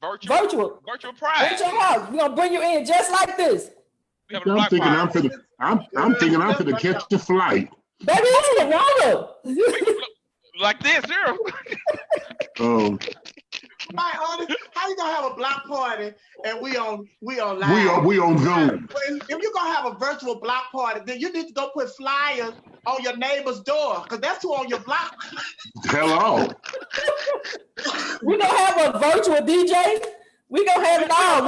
Speaker 2: Virtual pride.
Speaker 4: Virtual house. We're gonna bring you in just like this.
Speaker 2: I'm thinking
Speaker 5: I'm finna catch the flight.
Speaker 4: Baby, this is a water.
Speaker 2: Like this, here.
Speaker 6: How you gonna have a block party and we on live?
Speaker 5: We on Zoom.
Speaker 6: If you're gonna have a virtual block party, then you need to go put flyers on your neighbor's door, because that's who on your block.
Speaker 5: Hello.
Speaker 4: We're gonna have a virtual DJ. We're gonna have it all.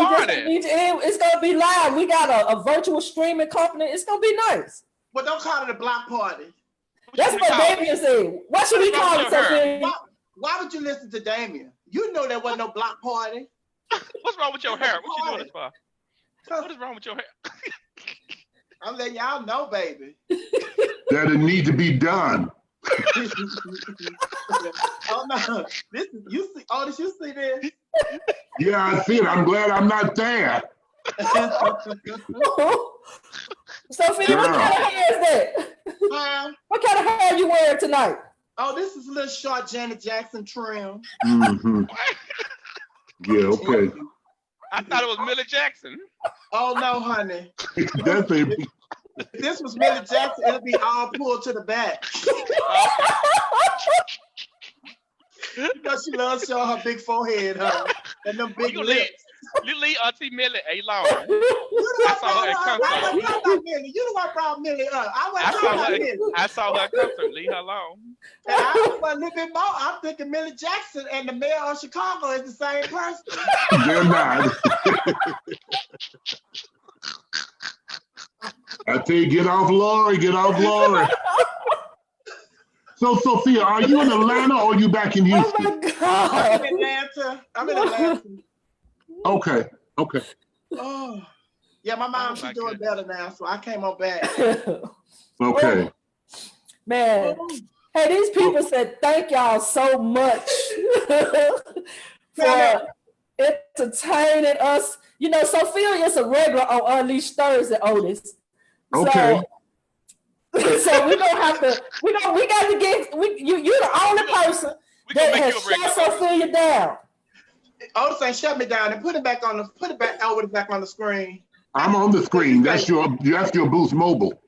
Speaker 4: It's gonna be live. We got a virtual streaming company. It's gonna be nice.
Speaker 6: But don't call it a block party.
Speaker 4: That's what Damien said. What should we call it, Sophia?
Speaker 6: Why would you listen to Damien? You know there wasn't no block party.
Speaker 2: What's wrong with your hair? What you doing this for? What is wrong with your hair?
Speaker 6: I'm letting y'all know, baby.
Speaker 5: That it need to be done.
Speaker 6: Oh no! You see this?
Speaker 5: Yeah, I see it. I'm glad I'm not there.
Speaker 4: Sophia, what kind of hair is that? What kind of hair you wearing tonight?
Speaker 6: Oh, this is a little short Janet Jackson trim.
Speaker 5: Mm-hmm. Yeah, okay.
Speaker 2: I thought it was Millie Jackson.
Speaker 6: Oh no, honey.
Speaker 5: That's it.
Speaker 6: If this was Millie Jackson, it'll be all pulled to the back. Because she loves showing her big forehead, honey, and them big lips.
Speaker 2: You leave Auntie Millie alone.
Speaker 6: You the one brought Millie up.
Speaker 2: I saw her at concert. Leave her alone.
Speaker 6: And I was a little bit more. I'm thinking Millie Jackson and the mayor of Chicago is the same person.
Speaker 5: They're not. I tell you, get off Lori. So, Sophia, are you in Atlanta or are you back in Houston?
Speaker 4: Oh my God.
Speaker 6: I'm in Atlanta.
Speaker 5: Okay.
Speaker 6: Oh, yeah, my mom, she's doing better now, so I came on back.
Speaker 5: Okay.
Speaker 4: Man, hey, these people said thank y'all so much for entertaining us. You know, Sophia is a regular on Unleashed Thursday, Otis.
Speaker 5: Okay.
Speaker 4: So we don't have to. We got to get. You're the only person that has shut Sophia down.
Speaker 6: Otis ain't shut me down and put it back on the screen.
Speaker 5: I'm on the screen. That's your Boost Mobile.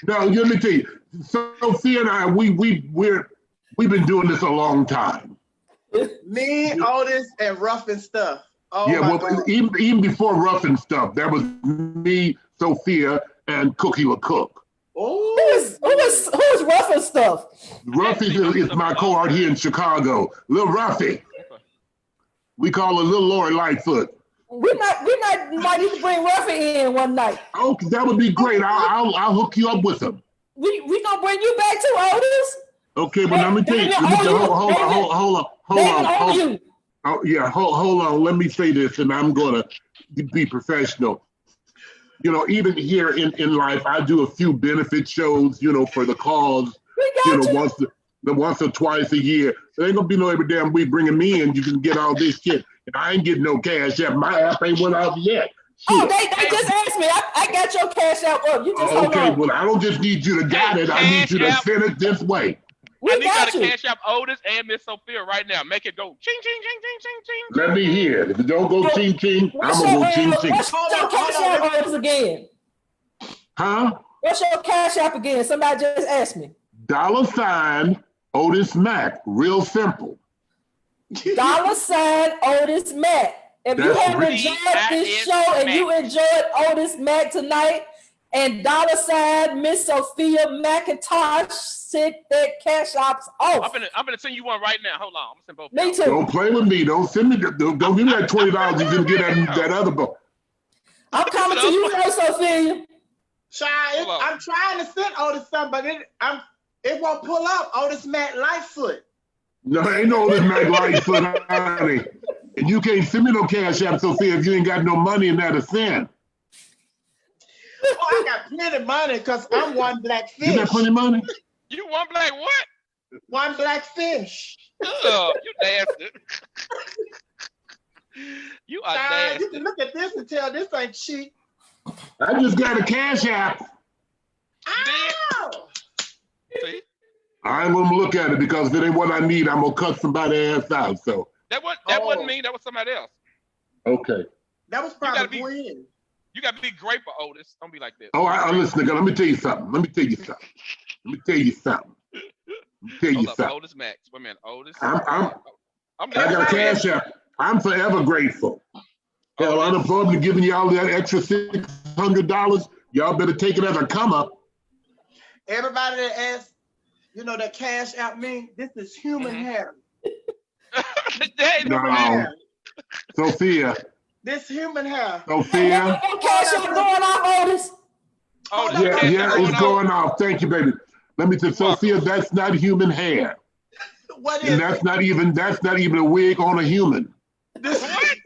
Speaker 5: Now let me tell you, Sophia and I, we've been doing this a long time.
Speaker 6: Me, Otis, and Rough and Stuff. Oh
Speaker 5: yeah, well,
Speaker 6: God.
Speaker 5: even before Rough and Stuff, that was me, Sophia, and Cookie LaCook.
Speaker 4: Who's Rough and Stuff?
Speaker 5: Ruffy is my cohort here in Chicago. Little Ruffy. We call her Little Lori Lightfoot.
Speaker 4: We might need to bring Ruffy in one night.
Speaker 5: Okay, that would be great. I'll hook you up with him.
Speaker 4: We gonna bring you back to Otis.
Speaker 5: Okay, but let me tell you. Hold on. Oh yeah, hold on. Let me say this, and I'm gonna be professional. You know, even here in life, I do a few benefit shows, you know, for the cause, once or twice a year. There ain't gonna be no every damn week bringing me in. You can get all this shit. And I ain't getting no cash yet. My app ain't went out yet. Shit.
Speaker 4: Oh, they just asked me. I got your cash out up. You just hold on.
Speaker 5: Well, I don't just need you to get it. I need you to send it this way.
Speaker 2: I need you to cash out Otis and Miss Sophia right now. Make it go ching, ching, ching, ching, ching, ching.
Speaker 5: Let me hear it. If it don't go ching, ching, I'm going to go ching, ching.
Speaker 4: What's your cash out Otis again?
Speaker 5: Huh?
Speaker 4: What's your cash app again? Somebody just asked me.
Speaker 5: $ Otis Mack. Real simple.
Speaker 4: $ Otis Mack. If you have enjoyed this show and you enjoyed Otis Mack tonight, and $ Miss Sophia Mcintosh, sent that cash apps off.
Speaker 2: I'm gonna send you one right now. Hold on, I'm gonna send both.
Speaker 4: Me too.
Speaker 5: Don't play with me. Don't send me. Don't give me that $20. You can get that other book.
Speaker 4: I'm coming to you now, Sophia.
Speaker 6: I'm trying to send Otis something, but it won't pull up. Otis Mack Lightfoot.
Speaker 5: No, ain't no Otis Mack Lightfoot, honey. And you can't send me no cash app, Sophia, if you ain't got no money in that to send.
Speaker 6: Oh, I got plenty of money because I'm one black fish.
Speaker 5: You got plenty of money?
Speaker 2: You one black what?
Speaker 6: One black fish.
Speaker 2: Ugh, you nasty. You are nasty.
Speaker 6: You can look at this and tell this ain't cheap.
Speaker 5: I just got a cash app.
Speaker 6: Ow!
Speaker 2: See?
Speaker 5: I ain't gonna look at it because if it ain't what I need, I'm gonna cut somebody's ass out. So
Speaker 2: That wasn't me. That was somebody else.
Speaker 5: okay.
Speaker 6: That was probably Gwen.
Speaker 2: You got to be grateful, Otis. Don't be like this.
Speaker 5: Oh, listen, nigga, let me tell you something.
Speaker 2: Hold up, Otis Mack. Wait a minute, Otis.
Speaker 5: I got a cash app. I'm forever grateful. Hell, unemployment giving y'all that extra $600. Y'all better take it as a come up.
Speaker 6: Everybody that asks, you know, that cash app mean, this is human hair.
Speaker 5: No. Sophia.
Speaker 6: This human hair.
Speaker 5: Sophia.
Speaker 4: Cash app going off, Otis.
Speaker 2: Oh,
Speaker 5: Yeah, it's going off. Thank you, baby. Let me say, Sophia, that's not human hair.
Speaker 6: What is
Speaker 5: And that's not even a wig on a human.
Speaker 6: this? What?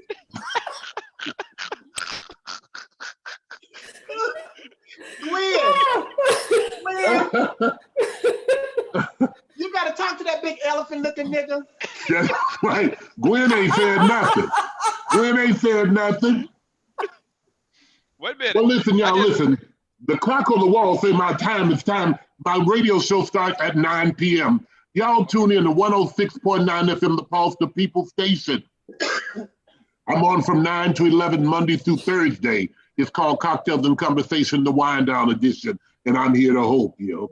Speaker 6: Gwen. You gotta talk to that big elephant looking nigga.
Speaker 5: That's right. Gwen ain't said nothing.
Speaker 2: Wait a minute.
Speaker 5: Well, listen, y'all, listen. The clock on the wall say my time is time. My radio show starts at 9 p.m. Y'all tune in to 106.9 FM, the Pulse, the People Station. I'm on from 9 to 11, Monday through Thursday. It's called Cocktails and Conversation, the Wind Down Edition, and I'm here to help you.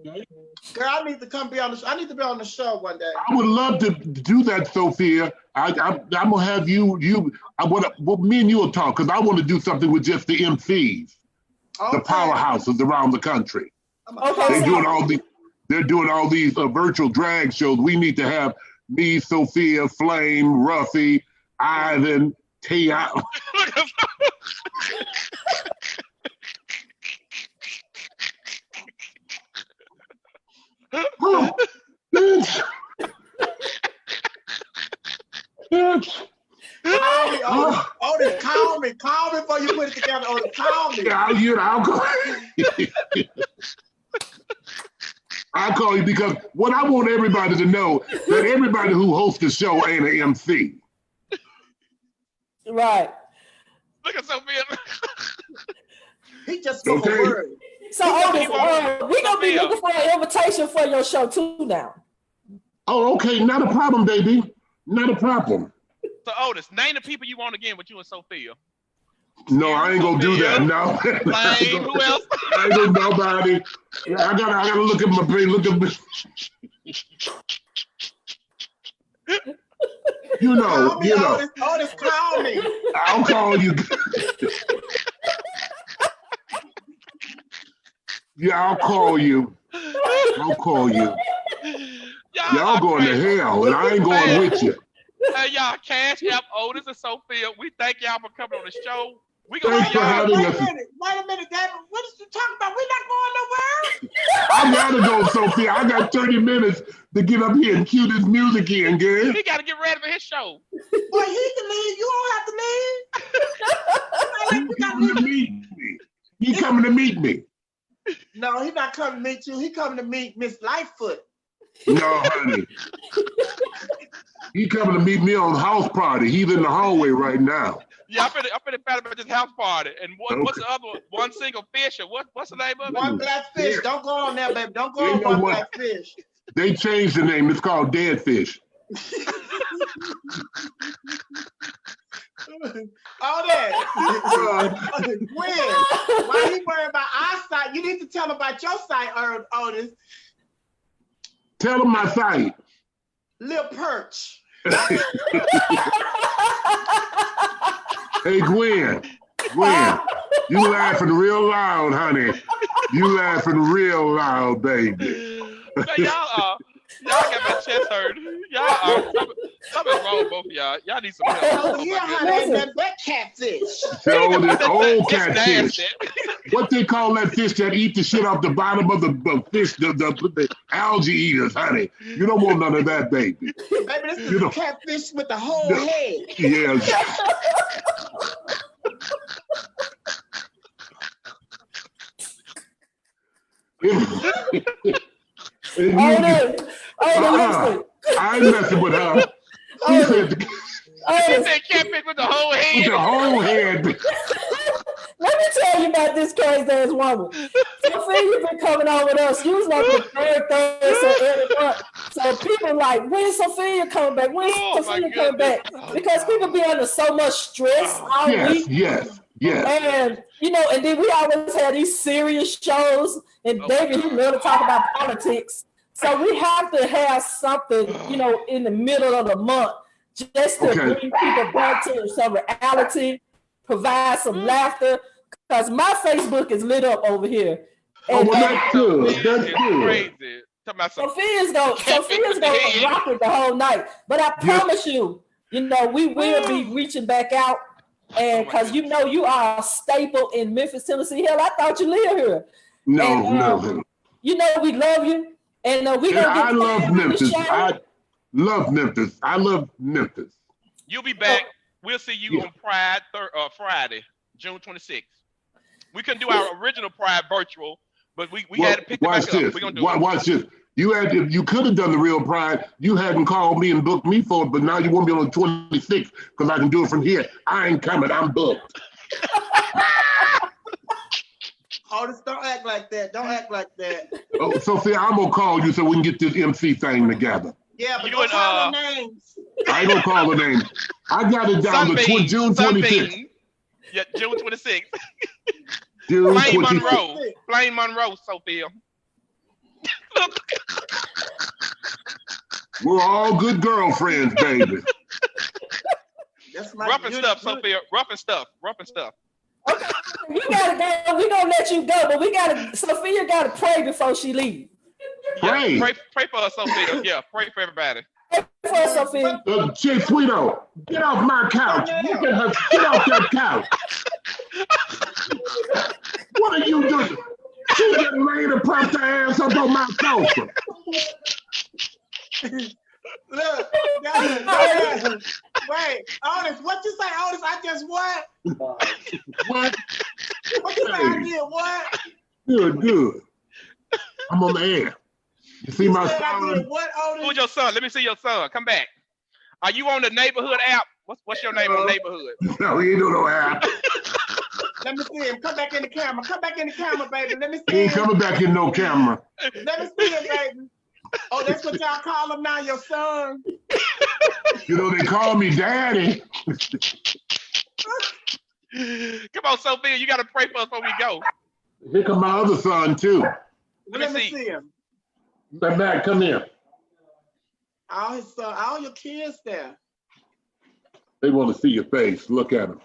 Speaker 6: Girl, I need to come be on the show. I need to be on the show one day.
Speaker 5: I would love to do that, Sophia. I'm gonna have me and you will talk because I want to do something with just the MCs, the powerhouses around the country.
Speaker 4: Okay,
Speaker 5: They're doing all these virtual drag shows. We need to have me, Sophia, Flame, Ruffy, Ivan, Tia. Oh, bitch.
Speaker 6: Otis, call me before you put it together. Otis, call me.
Speaker 5: I'll call you. I'll call you because what I want everybody to know that everybody who hosts the show ain't an MC.
Speaker 4: Right.
Speaker 2: Look at Sophia.
Speaker 6: He just spoke a word.
Speaker 4: So Otis, we're gonna be looking for an invitation for your show too now.
Speaker 5: Oh, okay, not a problem, baby. Not a problem.
Speaker 2: So Otis, name the people you want again with you and Sophia.
Speaker 5: No, I ain't gonna do that. No.
Speaker 2: Flame, who else?
Speaker 5: I ain't gonna nobody. I gotta look at my brain. Look at me. You know.
Speaker 6: Otis, call me.
Speaker 5: I'll call you. Yeah, I'll call you. Y'all going to hell, and I ain't going with you.
Speaker 2: Hey, y'all, Cash App, Otis, and Sophia. We thank y'all for coming on the show.
Speaker 5: Thanks for having us.
Speaker 6: Wait a minute, Davin. What is you talking about? We're not going nowhere.
Speaker 5: I gotta go, Sophia. I got 30 minutes to get up here and cue this music in, girl.
Speaker 2: He gotta get ready for his show.
Speaker 6: Boy, he can leave. You don't have to leave.
Speaker 5: He coming to meet me.
Speaker 6: No, he's not coming to meet you. He coming to meet Miss Lightfoot.
Speaker 5: No, honey. He coming to meet me on house party. He's in the hallway right now.
Speaker 2: Yeah, I'm finna find about this house party. And what's the other one? One single fish or what's the name of it?
Speaker 6: One black fish. Don't go on there, baby. Don't go on black fish.
Speaker 5: They changed the name. It's called Dead Fish.
Speaker 6: All that. Gwen, why you worried about our site? You need to tell them about your site, Otis.
Speaker 5: Tell them my site.
Speaker 6: Lil Perch.
Speaker 5: Hey, Gwen, you laughing real loud, honey. You laughing real loud, baby.
Speaker 2: Man, y'all got my chest hurt. Y'all something's wrong with both of y'all. Y'all need some help.
Speaker 6: Oh, yeah, honey, that catfish.
Speaker 5: So this old catfish. What they call that fish that eat the shit off the bottom of the fish, the algae eaters, honey. You don't want none of that, baby.
Speaker 6: Baby, this is a catfish with the whole head.
Speaker 5: Yes.
Speaker 4: Listen.
Speaker 5: I ain't messing with her. She said
Speaker 2: catfish with the whole head.
Speaker 5: With the whole head.
Speaker 4: Let me tell you about this crazy ass woman. Sophia been coming on with us. She was like the third Thursday every month. So people like, when's Sophia coming back? When's Sophia coming back? Because people be under so much stress all week.
Speaker 5: Yes.
Speaker 4: And and then we always have these serious shows, and David, he love to talk about politics. So we have to have something, in the middle of the month, just to bring people back to some reality, provide some laughter. Because my Facebook is lit up over here. And,
Speaker 5: that's good. That's good.
Speaker 2: Crazy.
Speaker 4: Sophia's gonna rock it the whole night. But I promise you, we will be reaching back out. And because you are a staple in Memphis, Tennessee. Hell, I thought you lived here.
Speaker 5: No.
Speaker 4: We love you. And
Speaker 5: I love Memphis. I love Memphis. I love Memphis.
Speaker 2: You'll be back. We'll see you on Pride Friday, June 26th. We couldn't do our original Pride virtual, but we had to pick it back up. We're gonna do
Speaker 5: watch this. You could have done the real Pride. You hadn't called me and booked me for it, but now you won't be on the 26th because I can do it from here. I ain't coming. I'm booked.
Speaker 6: Otis, don't act like that. Don't act like that.
Speaker 5: Oh, Sophia, I'm gonna call you so we can get this MC thing together.
Speaker 6: Yeah, but don't call the names.
Speaker 5: I ain't gonna call the names. I got it down to June 26th.
Speaker 2: Yeah, June 26th.
Speaker 5: June
Speaker 2: Blaine
Speaker 5: 26th.
Speaker 2: Monroe. Blaine Monroe, Sophia.
Speaker 5: We're all good girlfriends, baby.
Speaker 2: Rough and stuff, Sophia. Rough and stuff.
Speaker 4: Okay, you gotta go. We're gonna let you go, but Sophia gotta pray before she leaves.
Speaker 5: Pray.
Speaker 2: Pray for us, Sophia. Yeah, pray for everybody.
Speaker 4: Pray for us, Sophia.
Speaker 5: Chick Sweeto, get off my couch. Look at her. Get off that couch. What are you doing? She just laid and propped her ass up on my sofa.
Speaker 6: Look, wait, Otis, what you say, Otis? I just what?
Speaker 5: What?
Speaker 6: What you say? I did what?
Speaker 5: Good. I'm on the air. You see my son?
Speaker 6: What, Otis?
Speaker 2: Who's your son? Let me see your son. Come back. Are you on the neighborhood app? What's your name on neighborhood?
Speaker 5: No, he ain't doing no app.
Speaker 6: Let me see him. Come back in the camera. Come back in the camera, baby. Let me see
Speaker 5: He ain't
Speaker 6: him.
Speaker 5: coming back in no camera.
Speaker 6: Let me see him, baby. Oh, that's what y'all call him now, your son?
Speaker 5: They call me daddy.
Speaker 2: Come on, Sophia. You got to pray for us before we go.
Speaker 5: Here come my other son, too.
Speaker 6: Let me see him.
Speaker 5: Come back, come here.
Speaker 6: All his son, all your kids there.
Speaker 5: They want to see your face. Look at them.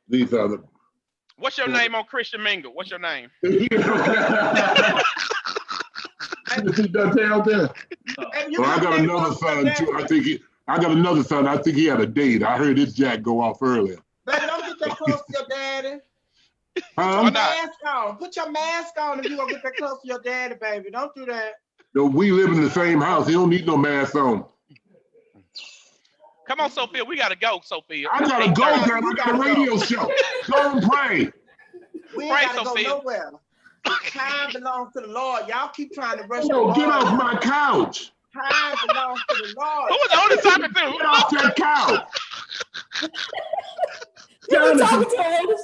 Speaker 5: These are the...
Speaker 2: What's your name on Christian Mingle? What's your name?
Speaker 5: You see that down there? Well, I got another son too. I got another son. I think he had a date. I heard his jack go off earlier.
Speaker 6: Baby, don't get that close to your daddy.
Speaker 5: Huh?
Speaker 6: Put your mask on. Put your mask on if you gonna get that close to your daddy, baby. Don't do that.
Speaker 5: No, we live in the same house. He don't need no mask on.
Speaker 2: Come on, Sophia. We gotta go, Sophia.
Speaker 5: I gotta go, girl. I got a radio show. Go and pray.
Speaker 6: We ain't gotta go nowhere. Time belongs to the Lord. Y'all keep trying to rush the Lord.
Speaker 5: Get off my couch.
Speaker 6: Time belongs to the Lord.
Speaker 2: Who was the only talking to?
Speaker 5: Get off that couch.
Speaker 4: Who you talking to, Otis?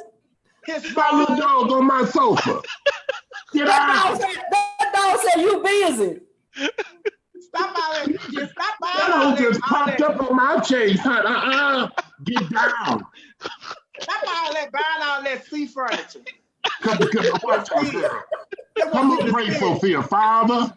Speaker 6: His
Speaker 5: my little dog on my sofa. Get out.
Speaker 4: That dog said you busy.
Speaker 6: Stop all that. Stop all
Speaker 5: That dog just popped up on my chase, huh? Get down.
Speaker 6: Stop all that buying all that sea furniture.
Speaker 5: Come on, pray, Sophia. Father,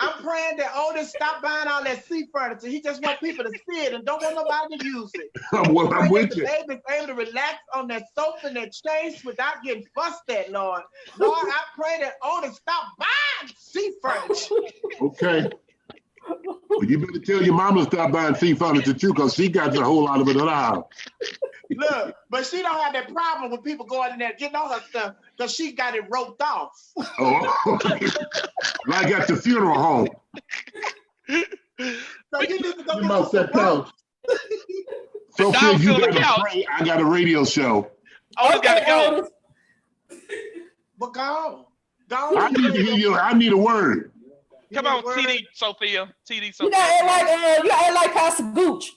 Speaker 6: I'm praying that Otis stop buying all that sea furniture. He just want people to see it and don't want nobody to use it.
Speaker 5: I'm with you.
Speaker 6: The baby's able to relax on that sofa and that change without getting fussed at, Lord. Lord, I pray that Otis stop buying sea furniture.
Speaker 5: Okay. Well, you better tell your mama to stop buying sea furniture too, because she got a whole lot of it in her house.
Speaker 6: Look, but she don't have that problem with people going in there getting on her stuff because she got it roped off.
Speaker 5: Oh, like at the funeral home.
Speaker 6: So you need to go
Speaker 5: Get
Speaker 6: get
Speaker 5: off
Speaker 6: some
Speaker 5: that couch.
Speaker 2: dog
Speaker 5: Sophia, you
Speaker 2: sit on the
Speaker 5: gotta
Speaker 2: couch.
Speaker 5: pray. I got a radio show.
Speaker 2: Otis got to go.
Speaker 4: Otis.
Speaker 6: But go on.
Speaker 5: I need to hear you. I need a word.
Speaker 2: Come on, TD Sophia. TD
Speaker 4: You
Speaker 2: Sophia.
Speaker 4: gotta act like Pastor Gooch.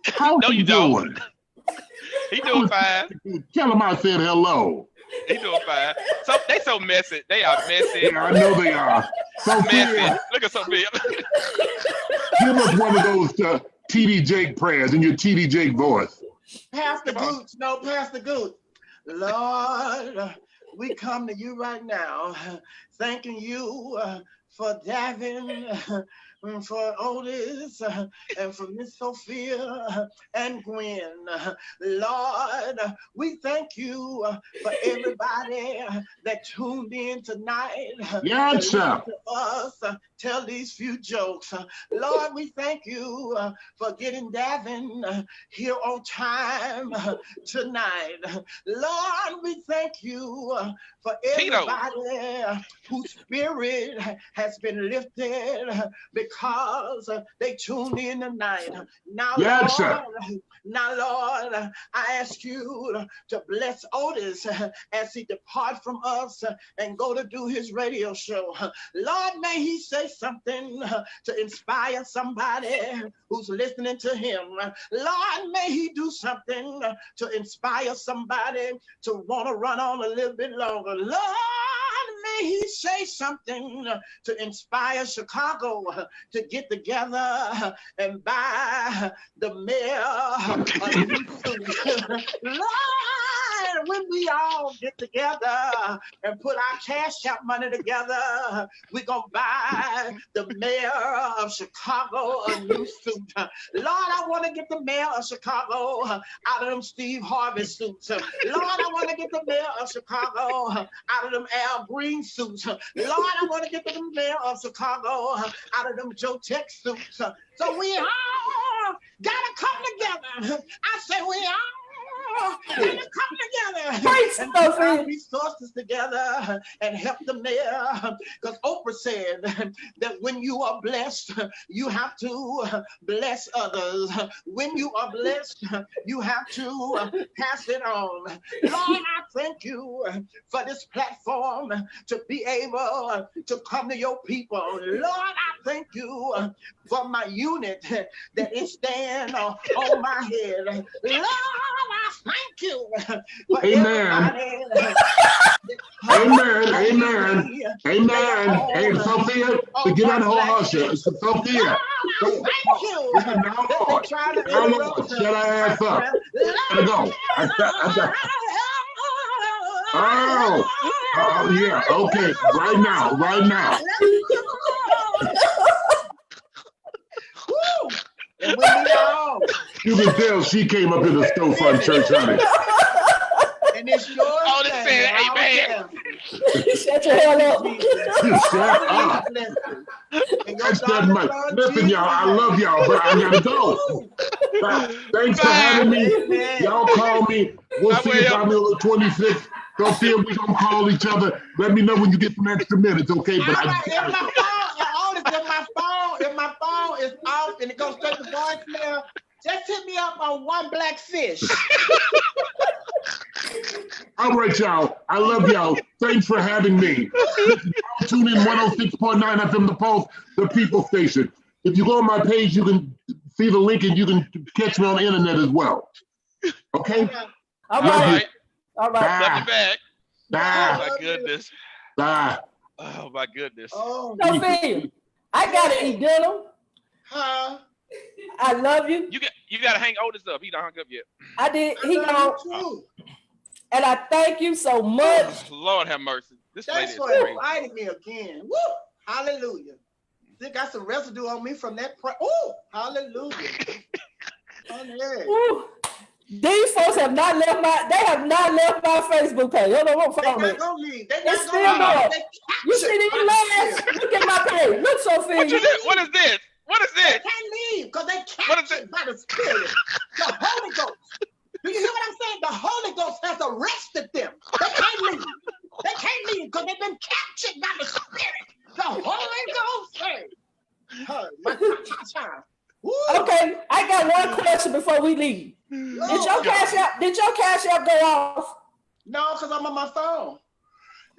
Speaker 5: How
Speaker 2: No,
Speaker 5: you
Speaker 2: you don't.
Speaker 5: doing?
Speaker 2: He doing fine.
Speaker 5: Tell him I said hello.
Speaker 2: He doing fine. So they so messy. They are messy.
Speaker 5: Yeah, I know they are.
Speaker 2: Messy.
Speaker 5: Sophia,
Speaker 2: Look at Sophia.
Speaker 5: give us one of those TD Jake prayers in your TD Jake voice.
Speaker 6: Pastor Gooch, no, Pastor Gooch. Lord, we come to you right now, thanking you for Davin, for Otis, and for Miss Sophia and Gwen. Lord, we thank you for everybody that tuned in tonight.
Speaker 5: Yes, sir.
Speaker 6: To us, tell these few jokes. Lord, we thank you for getting Davin here on time tonight. Lord, we thank you for everybody whose spirit has been lifted because they tuned in tonight. Now,
Speaker 5: Yes,
Speaker 6: Lord,
Speaker 5: sir.
Speaker 6: now, Lord, I ask you to bless Otis as he depart from us and go to do his radio show. Lord, may he say something to inspire somebody who's listening to him. Lord, may he do something to inspire somebody to want to run on a little bit longer. Lord, may he say something to inspire Chicago to get together and buy the mayor a new suit. Lord, when we all get together and put our cash out money together, we're going to buy the mayor of Chicago a new suit. Lord, I want to get the mayor of Chicago out of them Steve Harvey suits. Lord, I want to get the mayor of Chicago out of them Al Green suits. Lord, I want to get the mayor of Chicago out of them Joe Tech suits. So we all gotta come together. I say we all gotta come together and put our resources together and help the mayor. Because Oprah said that when you are blessed, you have to bless others. When you are blessed, you have to pass it on. Lord, I thank you for this platform to be able to come to your people. Lord, I thank you for my unit that is stand on my head. Lord, I thank you for everybody.
Speaker 5: Amen. Hey, Sophia, to get out of her usher. Sophia.
Speaker 6: Thank you.
Speaker 5: Now, Lord, shut our ass up. Gotta go. Oh, yeah, okay, right now.
Speaker 6: And when we all,
Speaker 5: You can tell she came up in the storefront church, honey.
Speaker 6: and it's yours.
Speaker 2: Oh, they said amen.
Speaker 4: Shut your hell up.
Speaker 5: Shut up. That's that much. Listen, y'all, I love y'all, but I gotta go. Thanks for having me. Y'all call me. We'll see you probably on the 26th. Sophia, we gonna call each other. Let me know when you get some extra minutes, okay? But
Speaker 6: If my phone is off and it goes straight to voicemail, just hit me up on One Black Fish.
Speaker 5: all right, y'all. I love y'all. Thanks for having me. Tune in 106.9 FM The Pulse, the People Station. If you go on my page, you can see the link and you can catch me on the internet as well. Okay?
Speaker 4: All
Speaker 5: Love
Speaker 4: right.
Speaker 5: you.
Speaker 4: All right.
Speaker 2: Love you back.
Speaker 5: Bye.
Speaker 2: Oh my goodness.
Speaker 5: Bye.
Speaker 2: Oh my goodness.
Speaker 6: Oh,
Speaker 4: Sophia, I gotta eat dinner.
Speaker 6: huh?
Speaker 4: I love you.
Speaker 2: You gotta hang Otis up. He don't hung up yet.
Speaker 4: I did.
Speaker 6: I
Speaker 4: He
Speaker 6: love
Speaker 4: gone.
Speaker 6: you too.
Speaker 4: And I thank you so much.
Speaker 2: Lord have mercy. This lady
Speaker 6: Thanks
Speaker 2: is
Speaker 6: for
Speaker 2: crazy.
Speaker 6: inviting me again. Woo! Hallelujah. Still got some residue on me from that prayer. Oh, hallelujah.
Speaker 4: Woo. These folks have not left my Facebook page. I don't know what
Speaker 6: They
Speaker 4: follow
Speaker 6: not
Speaker 4: me.
Speaker 6: gonna leave. They
Speaker 4: It's
Speaker 6: not
Speaker 4: still
Speaker 6: gonna
Speaker 4: there.
Speaker 6: leave.
Speaker 4: You see these lads? Look at my page. Look, Sophia.
Speaker 2: What is this? What is
Speaker 6: They
Speaker 2: this?
Speaker 6: can't leave because they
Speaker 2: What is
Speaker 6: captured by the Spirit. The Holy Ghost.
Speaker 4: Okay, I got one question before we leave. Did your cash app go off?
Speaker 6: No, because I'm on my phone.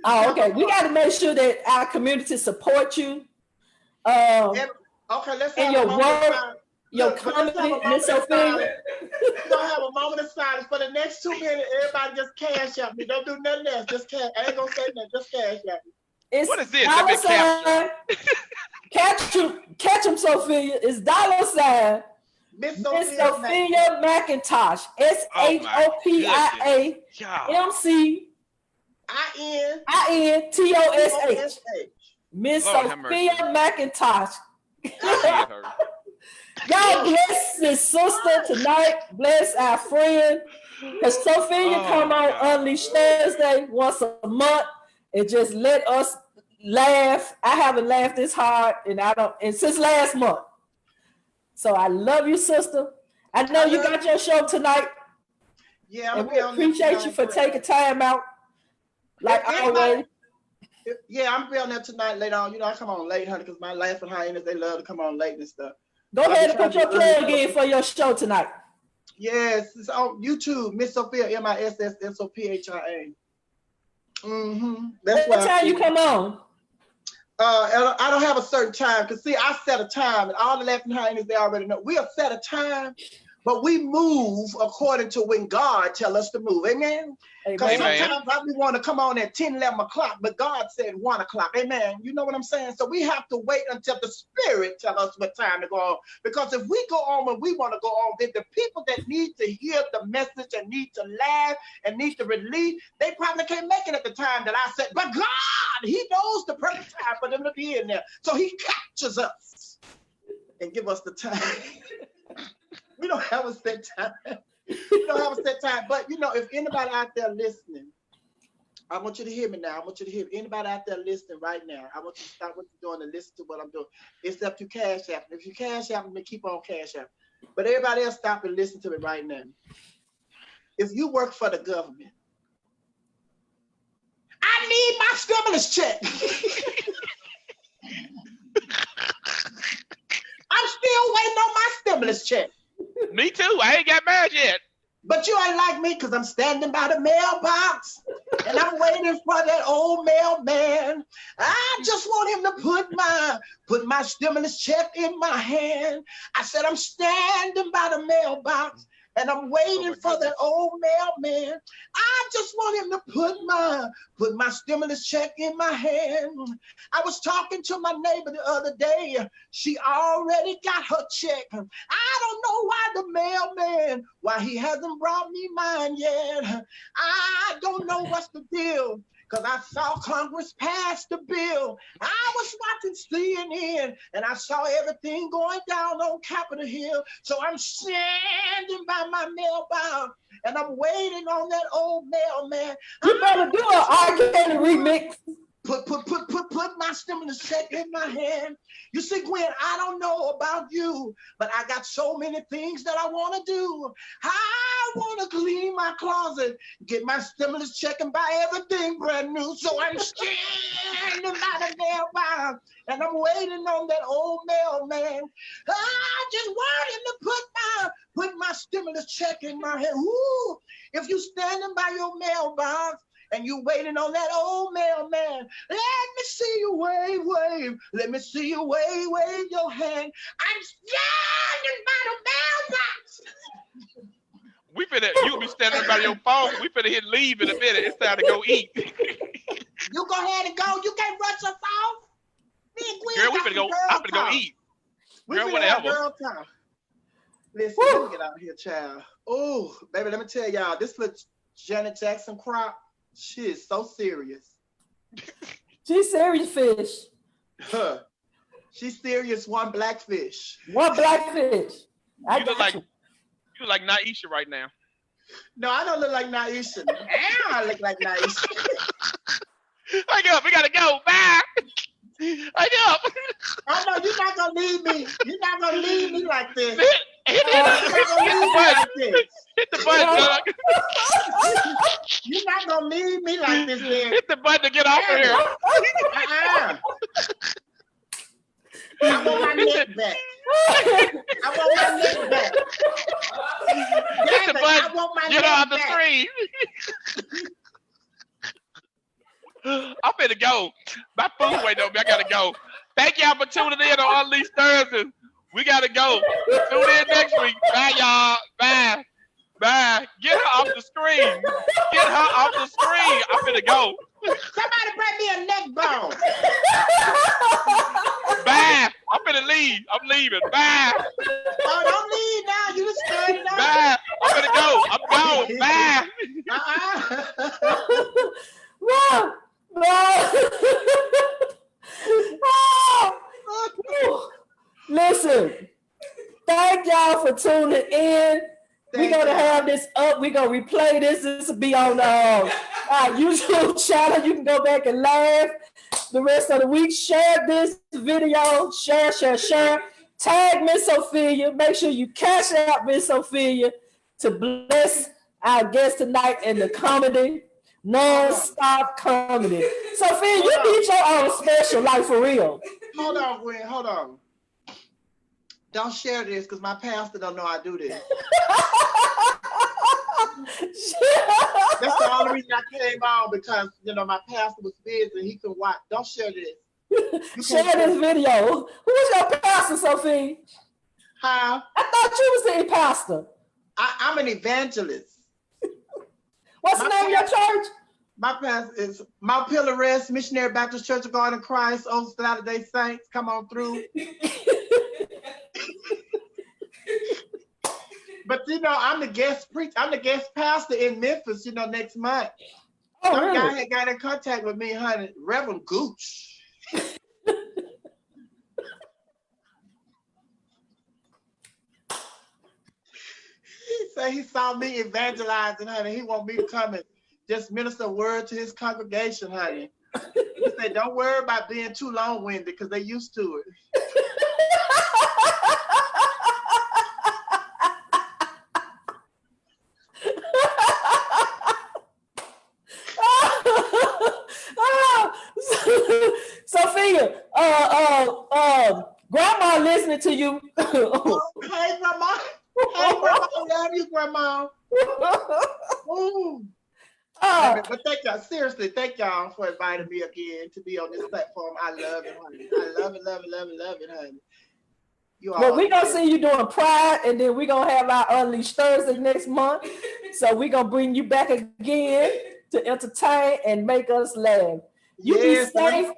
Speaker 4: Oh, okay. We got to make sure that our community support you.
Speaker 6: Okay, let's have
Speaker 4: and your
Speaker 6: a moment of
Speaker 4: work,
Speaker 6: silence.
Speaker 4: your
Speaker 6: Look, but let's have a
Speaker 4: comment,
Speaker 6: moment
Speaker 4: Miss
Speaker 6: of
Speaker 4: Sophia.
Speaker 6: silence. We're gonna have a moment of silence for the next 2 minutes. Everybody just cash out me. Don't do nothing else. Just cash. I ain't gonna say nothing. Just cash out me.
Speaker 4: It's
Speaker 2: What is this? Let me capture.
Speaker 4: Catch him, Sophia. It's $.
Speaker 6: Miss
Speaker 4: Miss
Speaker 6: Sophia
Speaker 4: Mcintosh. SHOPIA MCINTOSH. Miss Sophia Mcintosh. Y'all bless this sister tonight. Bless our friend. Because Sophia come on Unleashed Thursday once a month and just let us laugh. I haven't laughed this hard and since last month. So I love you, sister. I know you got your show tonight.
Speaker 6: Yeah,
Speaker 4: and we appreciate you for taking time out. Like always.
Speaker 6: Yeah, I'm be on there tonight later on. You know, I come on late, honey, because my Laughing Hyenas, they love to come on late and stuff.
Speaker 4: Go ahead and put your plug in for your show tonight.
Speaker 6: Yes, it's on YouTube, Miss Sophia, MISSSOPHIA. That's
Speaker 4: what time you come on?
Speaker 6: I don't have a certain time, because see, I set a time, and all the Laughing Hyenas, they already know. We'll set a time, but we move according to when God tell us to move. Amen? Because sometimes we want to come on at 10, 11 o'clock, but God said 1 o'clock. Amen? You know what I'm saying? So we have to wait until the Spirit tell us what time to go on. Because if we go on when we want to go on, then the people that need to hear the message and need to laugh and need to relieve, they probably can't make it at the time that I said. But God, He knows the perfect time for them to be in there. So He captures us and give us the time. We don't have a set time. We don't have a set time. But, you know, if anybody out there listening, I want you to hear me now. I want you to hear anybody out there listening right now. I want you to stop what you're doing and listen to what I'm doing. Except you cash app. If you cash app me, keep on cash app. But everybody else stop and listen to me right now. If you work for the government, I need my stimulus check. I'm still waiting on my stimulus check.
Speaker 2: Me too. I ain't got mine yet.
Speaker 6: But you ain't like me because I'm standing by the mailbox and I'm waiting for that old mailman. I just want him to put my stimulus check in my hand. I said I'm standing by the mailbox and I'm waiting for that old mailman. I just want him to put my stimulus check in my hand. I was talking to my neighbor the other day. She already got her check. I don't know why the mailman, why he hasn't brought me mine yet. I don't know what's the deal. Because I saw Congress pass the bill. I was watching CNN and I saw everything going down on Capitol Hill. So I'm standing by my mailbox and I'm waiting on that old mailman.
Speaker 4: You better do an R. Kelly remix.
Speaker 6: Put my stimulus check in my hand. You see, Gwen, I don't know about you, but I got so many things that I want to do. I want to clean my closet, get my stimulus check and buy everything brand new. So I'm standing by the mailbox and I'm waiting on that old mailman. I just want him to put my stimulus check in my hand. Ooh, if you standing by your mailbox, and you waiting on that old mailman. Let me see you wave. Let me see you wave your hand. I'm standing by the mailbox.
Speaker 2: You'll be standing by your phone. We finna hit leave in a minute. It's time to go eat.
Speaker 6: You go ahead and go. You can't rush us off. Me and Gwen,
Speaker 2: girl, we finna go. I'm finna go eat.
Speaker 6: Girl, whatever. Girl time. Listen, let me get out of here, child. Oh, baby, let me tell y'all. This little Janet Jackson crop. She is so serious.
Speaker 4: She's serious fish.
Speaker 6: She's serious. One black fish.
Speaker 4: One black fish.
Speaker 2: You look like Naisha right now.
Speaker 6: No, I don't look like Naisha. I look like Naisha.
Speaker 2: Hang up. We gotta go. Bye. Hang up.
Speaker 6: Oh no, you're not gonna leave me. You're not gonna leave me like this.
Speaker 2: Hit the button.
Speaker 6: You're not gonna leave me like this, man.
Speaker 2: Hit the button to get off of here.
Speaker 6: I want my neck back. I want my neck back.
Speaker 2: Hit the
Speaker 6: Davin,
Speaker 2: button.
Speaker 6: I want my
Speaker 2: Get
Speaker 6: neck
Speaker 2: off the
Speaker 6: back.
Speaker 2: screen. I'm finna go. My food waiting on me. I gotta go. Thank y'all for tuning in on Unleashed Thursdays. We gotta go. Tune in next week. Bye, y'all. Bye. Bye. Get her off the screen. Get her off the screen. I'm finna go.
Speaker 6: Somebody bring me a neck bone.
Speaker 2: Bye. I'm finna leave. I'm leaving. Bye.
Speaker 6: Oh, don't leave now. You just started out.
Speaker 2: Bye. I'm finna go. I'm gone. Bye.
Speaker 4: No, no. Listen, thank y'all for tuning in. We're gonna have this up. We're gonna replay this. This will be on our YouTube channel. You can go back and laugh the rest of the week. Share this video. Share. Tag Miss Sophia. Make sure you cash out Miss Sophia to bless our guest tonight in the comedy, non-stop comedy. Sophia, you need your own special, like for real.
Speaker 6: Hold on, Gwen. Hold on. Don't share this because my pastor don't know I do this. That's the only reason I came on, because my pastor was busy and he couldn't watch. Don't share this.
Speaker 4: Share this video. Who's your pastor, Sophie?
Speaker 6: Huh?
Speaker 4: I thought you was the pastor.
Speaker 6: I'm an evangelist.
Speaker 4: What's the name of your church?
Speaker 6: My pastor is Mount Pillar Rest Missionary Baptist Church of God in Christ, Old Latter-day Saints. Come on through. But I'm the guest preacher. I'm the guest pastor in Memphis. Next month.
Speaker 4: Oh,
Speaker 6: Some
Speaker 4: really?
Speaker 6: guy had got in contact with me, honey. Reverend Gooch. He said he saw me evangelizing, honey. He want me to come and just minister a word to his congregation, honey. He said, don't worry about being too long-winded because they used to it.
Speaker 4: Sophia, Grandma listening to you.
Speaker 6: Hey, Grandma. Hey, Grandma. I love you, Grandma. Ooh. But thank y'all. Seriously, thank y'all for inviting me again to be on this platform. I love it, honey. I love it, honey.
Speaker 4: Well, we're going to see you doing Pride, and then we're going to have our Unleashed Thursday next month. So we're going to bring you back again to entertain and make us laugh. You be safe.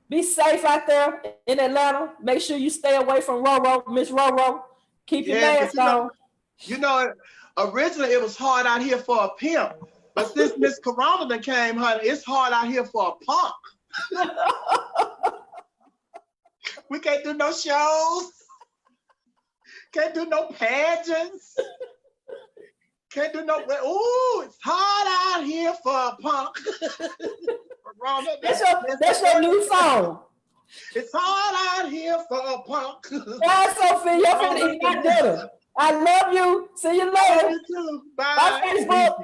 Speaker 4: Be safe out there in Atlanta. Make sure you stay away from Miss Roro. Keep your mask on.
Speaker 6: Originally it was hard out here for a pimp. But since Miss Corona done came, honey, it's hard out here for a punk. We can't do no shows. Can't do no pageants. Can't do no, ooh, it's hard out here for a punk.
Speaker 4: That's your new song.
Speaker 6: It's hard out here for a punk.
Speaker 4: Bye, Sophia. You're going to eat my dinner. I love you. See you later.
Speaker 6: You too. Bye.
Speaker 4: Bye, Facebook.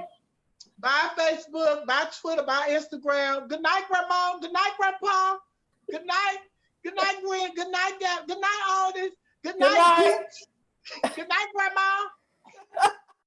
Speaker 6: Bye, Facebook. Bye, Twitter. Bye, Instagram. Good night, Grandma. Good night, Grandpa. Good night. Good night, Gwen. Good night, Dad. Good night, Aldis. Good night, Peach. Good night, Grandma.